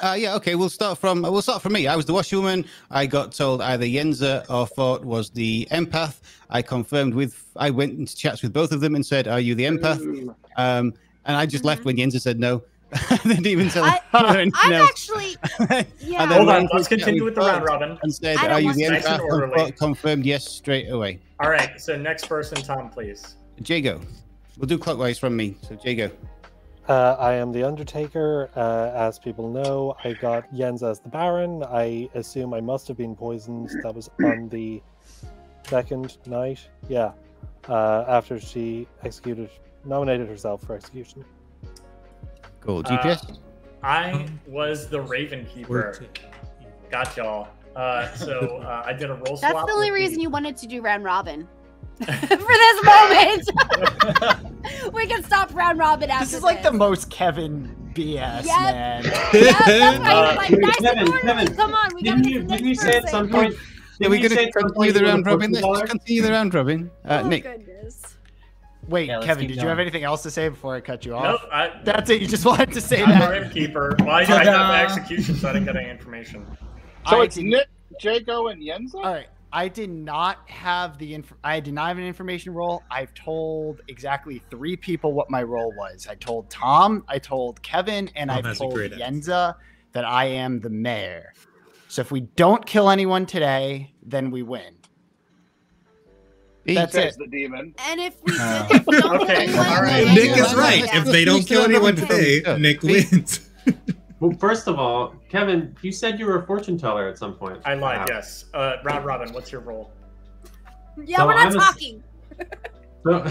Yeah, okay. We'll start from me. I was the washerwoman. I got told either Yenza or Fort was the empath. I went into chats with both of them and said, "Are you the empath?" And I just left when Yenza said no. I didn't even tell her anything else. Actually, And then Hold on, went let's to chat continue with the round Fort robin. and said, I don't "Are you want the to- Nice and empath?" And orderly. Fort confirmed yes straight away. All right, so next person, Tom, please. Jago. We'll do clockwise from me. So Jago. I am the Undertaker. As people know, I got Jens as the Baron. I assume I must have been poisoned. That was on the second night. Yeah. After she nominated herself for execution. Cool. GPS? I was the Raven Keeper. Got y'all. So I did a roll swap. that's the only with reason you wanted to do round robin. For this moment. We can stop round robin after This is like the most Kevin BS, man. Yep, that's why he was like, nice and Kevin, orderly. Kevin, Come on, we gotta get the Didn't next you say at person. some point? Yeah, we're didn't you going say to at some continue point the you were round robin. fortune Let's teller? just continue the round robin. Oh, Nick. goodness. Wait, Yeah, let's Kevin, keep did you going. have anything else to say before I cut you off? Nope, That's it. You just wanted to say I'm the that. Raven Keeper. Well, I got the execution, so I didn't get any information. So I it's didn't- Nick, Jago, and Yenza? All right. I did not have I did not have an information role. I've told exactly 3 people what my role was. I told Tom, I told Kevin, and Tom I has a told great Yenza that I am the mayor. So if we don't kill anyone today, then we win. That's Says it. the demon. And if we don't kill Okay, anyone, all right. then Nick we'll is go right. down. If they don't kill anyone today, Nick wins. Well, first of all, Kevin, you said you were a fortune teller at some point. I lied, yes. Round robin, what's your role? Yeah, So we're not I'm a- talking. So,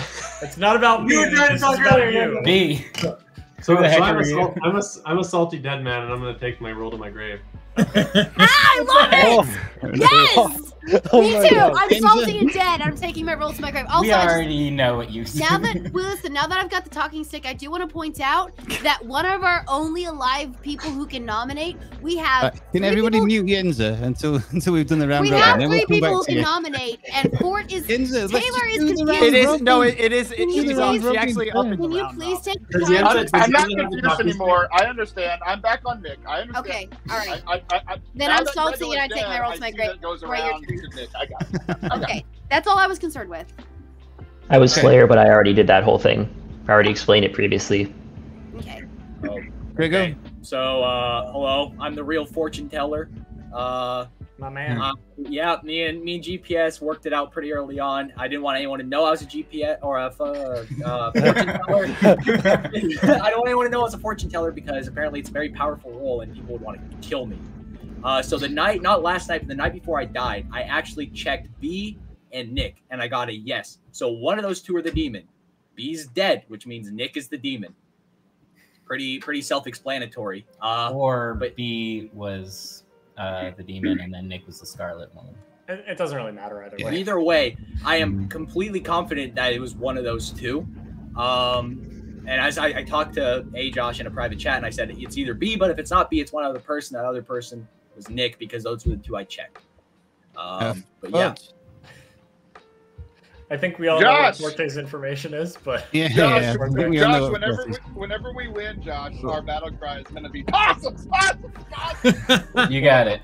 It's not about me. You were trying to This talk is about earlier, you. B. so the heck I'm, are a you? sal- I'm a salty dead man, and I'm going to take my roll to my grave. I love it! Yes! Oh Me my too! God. I'm salty and dead. I'm taking my roll to my grave. Also, We I just- already know what you now that I've got the talking stick, I do want to point out that one of our only alive people who can nominate, we have Can three everybody people- mute Yenza until we've done the round we robin? have then 3 we'll come people back who to can you. nominate, and Port is Yenza, let's Taylor just is do the round confused. It is robin. no, it is. Can you She's please- actually up in the Can you round please robin. take the Because time? Yenza- I'm not Doesn't have the confused talking anymore. I understand. I'm back on Nick. I understand. Okay, all right. Then now I'm that salty Gregor and I is take my dead, roll to my I see grave. that goes Right, your around to Nick. I got it. Okay, that's all I was concerned with. I was Okay. Slayer, but I already did that whole thing. I already explained it previously. Okay. Gregor? Okay. So, hello, I'm the real fortune teller. My man. Yeah, me and GPS worked it out pretty early on. I didn't want anyone to know I was a GPS or a fortune teller. I don't want anyone to know I was a fortune teller because apparently it's a very powerful role and people would want to kill me. So the night, not last night, but the night before I died, I actually checked B and Nick, and I got a yes. So one of those 2 are the demon. B's dead, which means Nick is the demon. Pretty self-explanatory. But B was the demon, and then Nick was the Scarlet Woman. It doesn't really matter either way. Either way, I am completely confident that it was one of those 2. And as I talked to Josh in a private chat, and I said it's either B, but if it's not B, it's one other person. That other person was Nick because those were the 2 I checked. But yeah, I think we all know what Josh! Forte's information is, but Yeah, Josh, yeah. I think we all know Josh, what whenever we win, Josh, our battle cry is going to be awesome, awesome, awesome. You got it.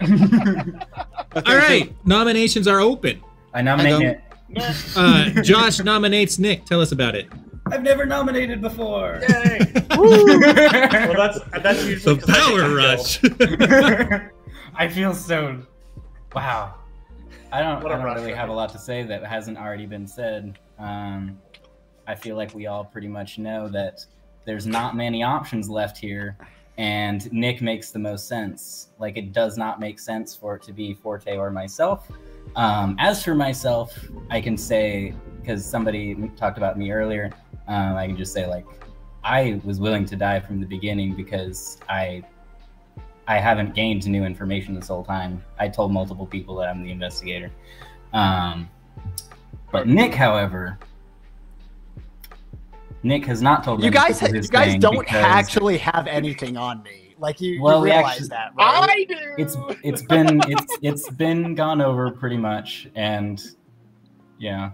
All right, nominations are open. I nominate Nick. Josh nominates Nick. Tell us about it. I've never nominated before. Yay! Well, that's usually The 'cause I power get rush. I feel so. Wow. I don't What a rush, really right? have a lot to say that hasn't already been said. I feel like we all pretty much know that there's not many options left here, and Nick makes the most sense. Like, it does not make sense for it to be Forte or myself. As for myself, I can say, because somebody talked about me earlier, I can just say, like, I was willing to die from the beginning because I haven't gained new information this whole time. I told multiple people that I'm the investigator. But Nick, however, Nick has not told me. You guys don't because, actually have anything on me. Like you Well, we realize actually- that, right? I do. It's been gone over pretty much, and yeah.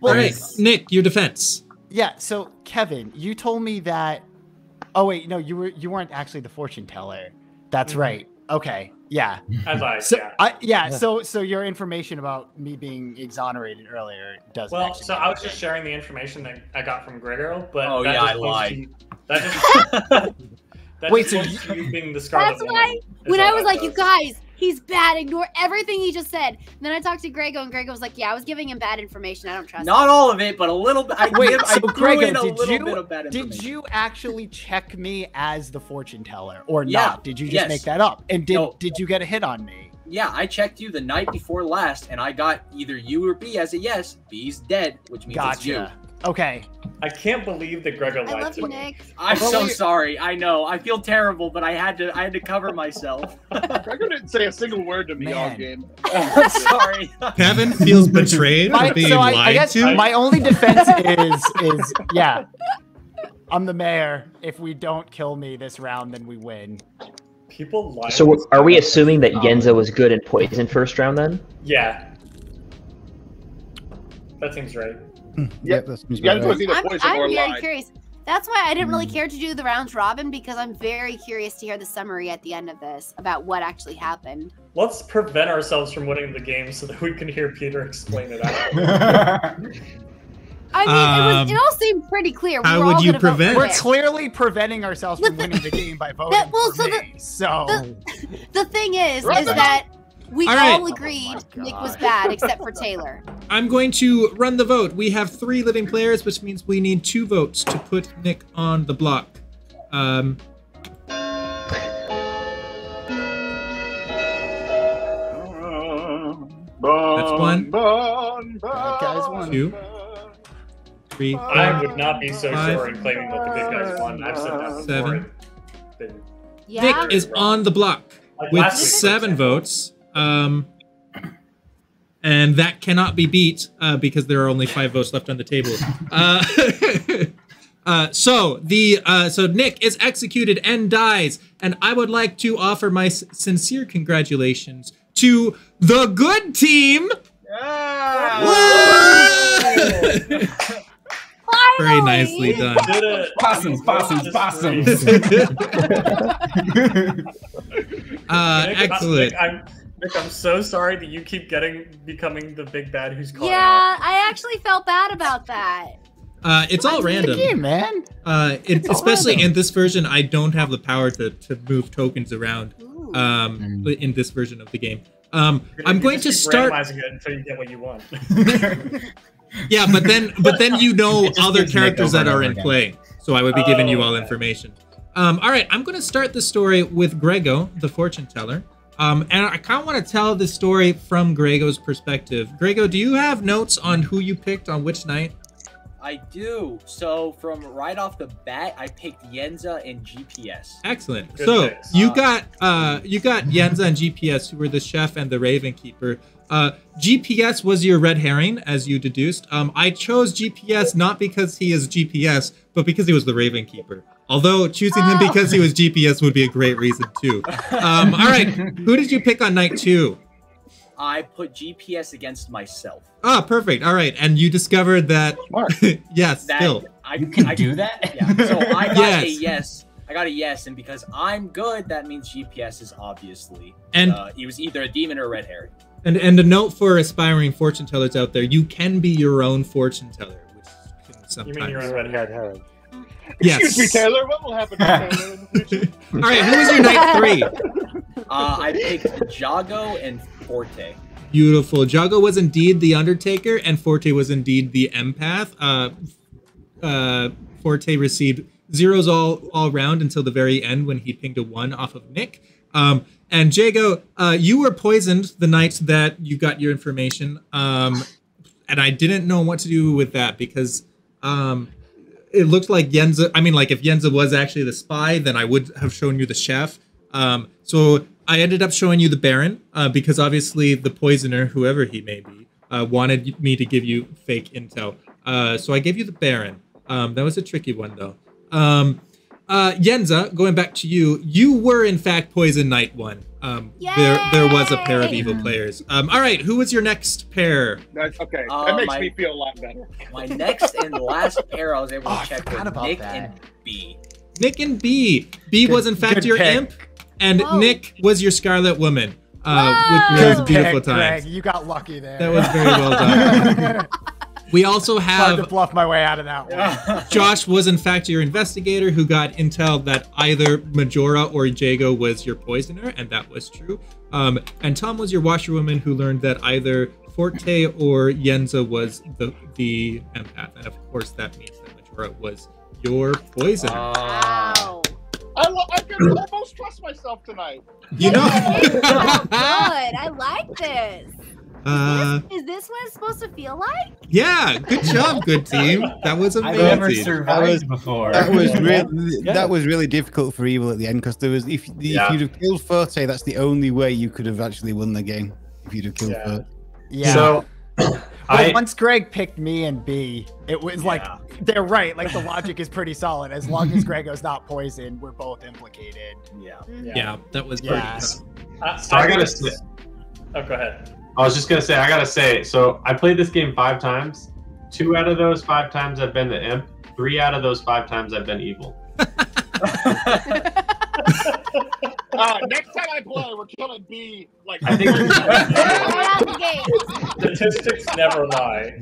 Well, All right, Nick, your defense. Yeah. So Kevin, you told me that. Oh wait, no, you weren't actually the fortune teller. That's right. Okay. Yeah. As I, So, yeah. So your information about me being exonerated earlier doesn't. Well, actually so make I was sense. just sharing the information that I got from Gregor, but Oh, that yeah, just I points lied. That just that Wait, just so points to you being the Scarlet That's Woman. why is when all I was that like, you does. guys, he's bad. Ignore everything he just said. And then I talked to Grego, and Grego was like, yeah, I was giving him bad information. I don't trust him. Not all of it, but a little bit. I Wait, I so threw Grego, in a did little bit of bad did information. you actually check me as the fortune teller or Yeah, not? Did you just yes. make that up? And No. did you get a hit on me? Yeah, I checked you the night before last, and I got either you or B as a yes. B's dead, which means it's you. Gotcha. Okay. I can't believe that Gregor I lied love to you, me. Nick. I'm Well, so we- sorry. I know. I feel terrible, but I had to cover myself. Gregor didn't say a single word to me all Man. game. I'm sorry. Kevin feels betrayed for being lied I guess to. my only defense is yeah. I'm the mayor. If we don't kill me this round, then we win. People lie. So are we assuming that Yenza was good and poisoned first round then? Yeah. That seems right. Yep, that seems Yeah, about it right. was either poison or I'm very lied. curious. That's why I didn't really care to do the rounds robin, because I'm very curious to hear the summary at the end of this about what actually happened. Let's prevent ourselves from winning the game so that we can hear Peter explain it out. I mean, it all seemed pretty clear. We how were would all you gonna vote for prevent- We're Nick. clearly preventing ourselves from winning the game by voting well, for so me. So The thing is Right. that we All right. all agreed Nick was bad except for Taylor. I'm going to run the vote. We have 3 living players, which means we need 2 votes to put Nick on the block. That's one. Bad guys won. 2, 3, 4, I would not be so 5, sure in claiming that the big guys won. I've said that before. 7. Been- Yeah. Nick is on the block Like with last week, for 7 example. votes. And that cannot be beat because there are only 5 votes left on the table. So Nick is executed and dies, and I would like to offer my sincere congratulations to the good team. Very nicely done. Did it. Possums, possums, Just possums. Nick, Excellent. Nick, I'm so sorry that you keep becoming the big bad who's calling Yeah, I actually felt bad about that. It's all random. Game, man. Especially in this version, I don't have the power to move tokens around. Ooh. In this version of the game. out. I'm going to Just keep start. randomizing it until you get what you want. Yeah, but then you know It just other gives Nick characters over that and are over in again. play. So I would be giving you all okay. information. All right, I'm going to start the story with Grego, the fortune teller. And I kind of want to tell this story from Grego's perspective. Grego, do you have notes on who you picked on which night? I do. So from right off the bat, I picked Yenza and GPS. Excellent. Good So picks. you got Yenza and GPS, who were the chef and the Raven Keeper. GPS was your red herring, as you deduced. I chose GPS not because he is GPS, but because he was the Raven Keeper. Although choosing him because he was GPS would be a great reason too. All right, who did you pick on night 2? I put GPS against myself. Ah, perfect. All right, and you discovered that. Smart. Yes, That still. You can do that? Yeah. So I got Yes. a yes. I got a yes, and because I'm good, that means GPS is obviously. And- he was either a demon or a red herring. And a note for aspiring fortune tellers out there: you can be your own fortune teller, which can sometimes. You mean your own red Red hair? herring. Yes. Excuse me, Taylor. What will happen to Taylor in the future? All right, who was your night 3? I picked Jago and Forte. Beautiful. Jago was indeed the Undertaker, and Forte was indeed the Empath. Forte received 0s all round until the very end when he pinged a 1 off of Nick. And Jago, you were poisoned the night that you got your information, and I didn't know what to do with that because it looked like Yenza. I mean, like if Yenza was actually the spy, then I would have shown you the chef. So I ended up showing you the Baron because obviously the poisoner, whoever he may be, wanted me to give you fake intel. So I gave you the Baron. That was a tricky one, though. Yenza, going back to you, you were in fact Poison Knight 1. There was a pair of evil players. All right, who was your next pair? That's okay. That makes me feel a lot better. My next and last pair I was able to check was Nick and B. Nick and B. B was in fact your imp, and Nick was your Scarlet Woman, which was beautiful times. Greg, you got lucky there. That was very well done. We also have hard to bluff my way out of that one. Josh was in fact your investigator who got intel that either Majora or Jago was your poisoner, and that was true. And Tom was your washerwoman who learned that either Forte or Yenza was the empath, and of course that means that Majora was your poisoner. Wow. I can almost trust myself tonight. You know. Oh, good. I like this. Is this what it's supposed to feel like? Yeah, good job, good team. That was amazing. I've never survived before. That was really difficult for Evil at the end because there was if you'd have killed Forte, that's the only way you could have actually won the game if you'd have killed Forte. Yeah. So once Greg picked me and B, it was like they're right. Like the logic is pretty solid. As long as Grego's not poisoned, we're both implicated. Yeah, that was pretty tough. So I gotta say. Oh, go ahead. I was just gonna say, I gotta say, so I played this game 5 times. 2 out of those 5 times I've been the imp. 3 out of those 5 times I've been evil. Next time I play, we're killing B. Like I think statistics never lie.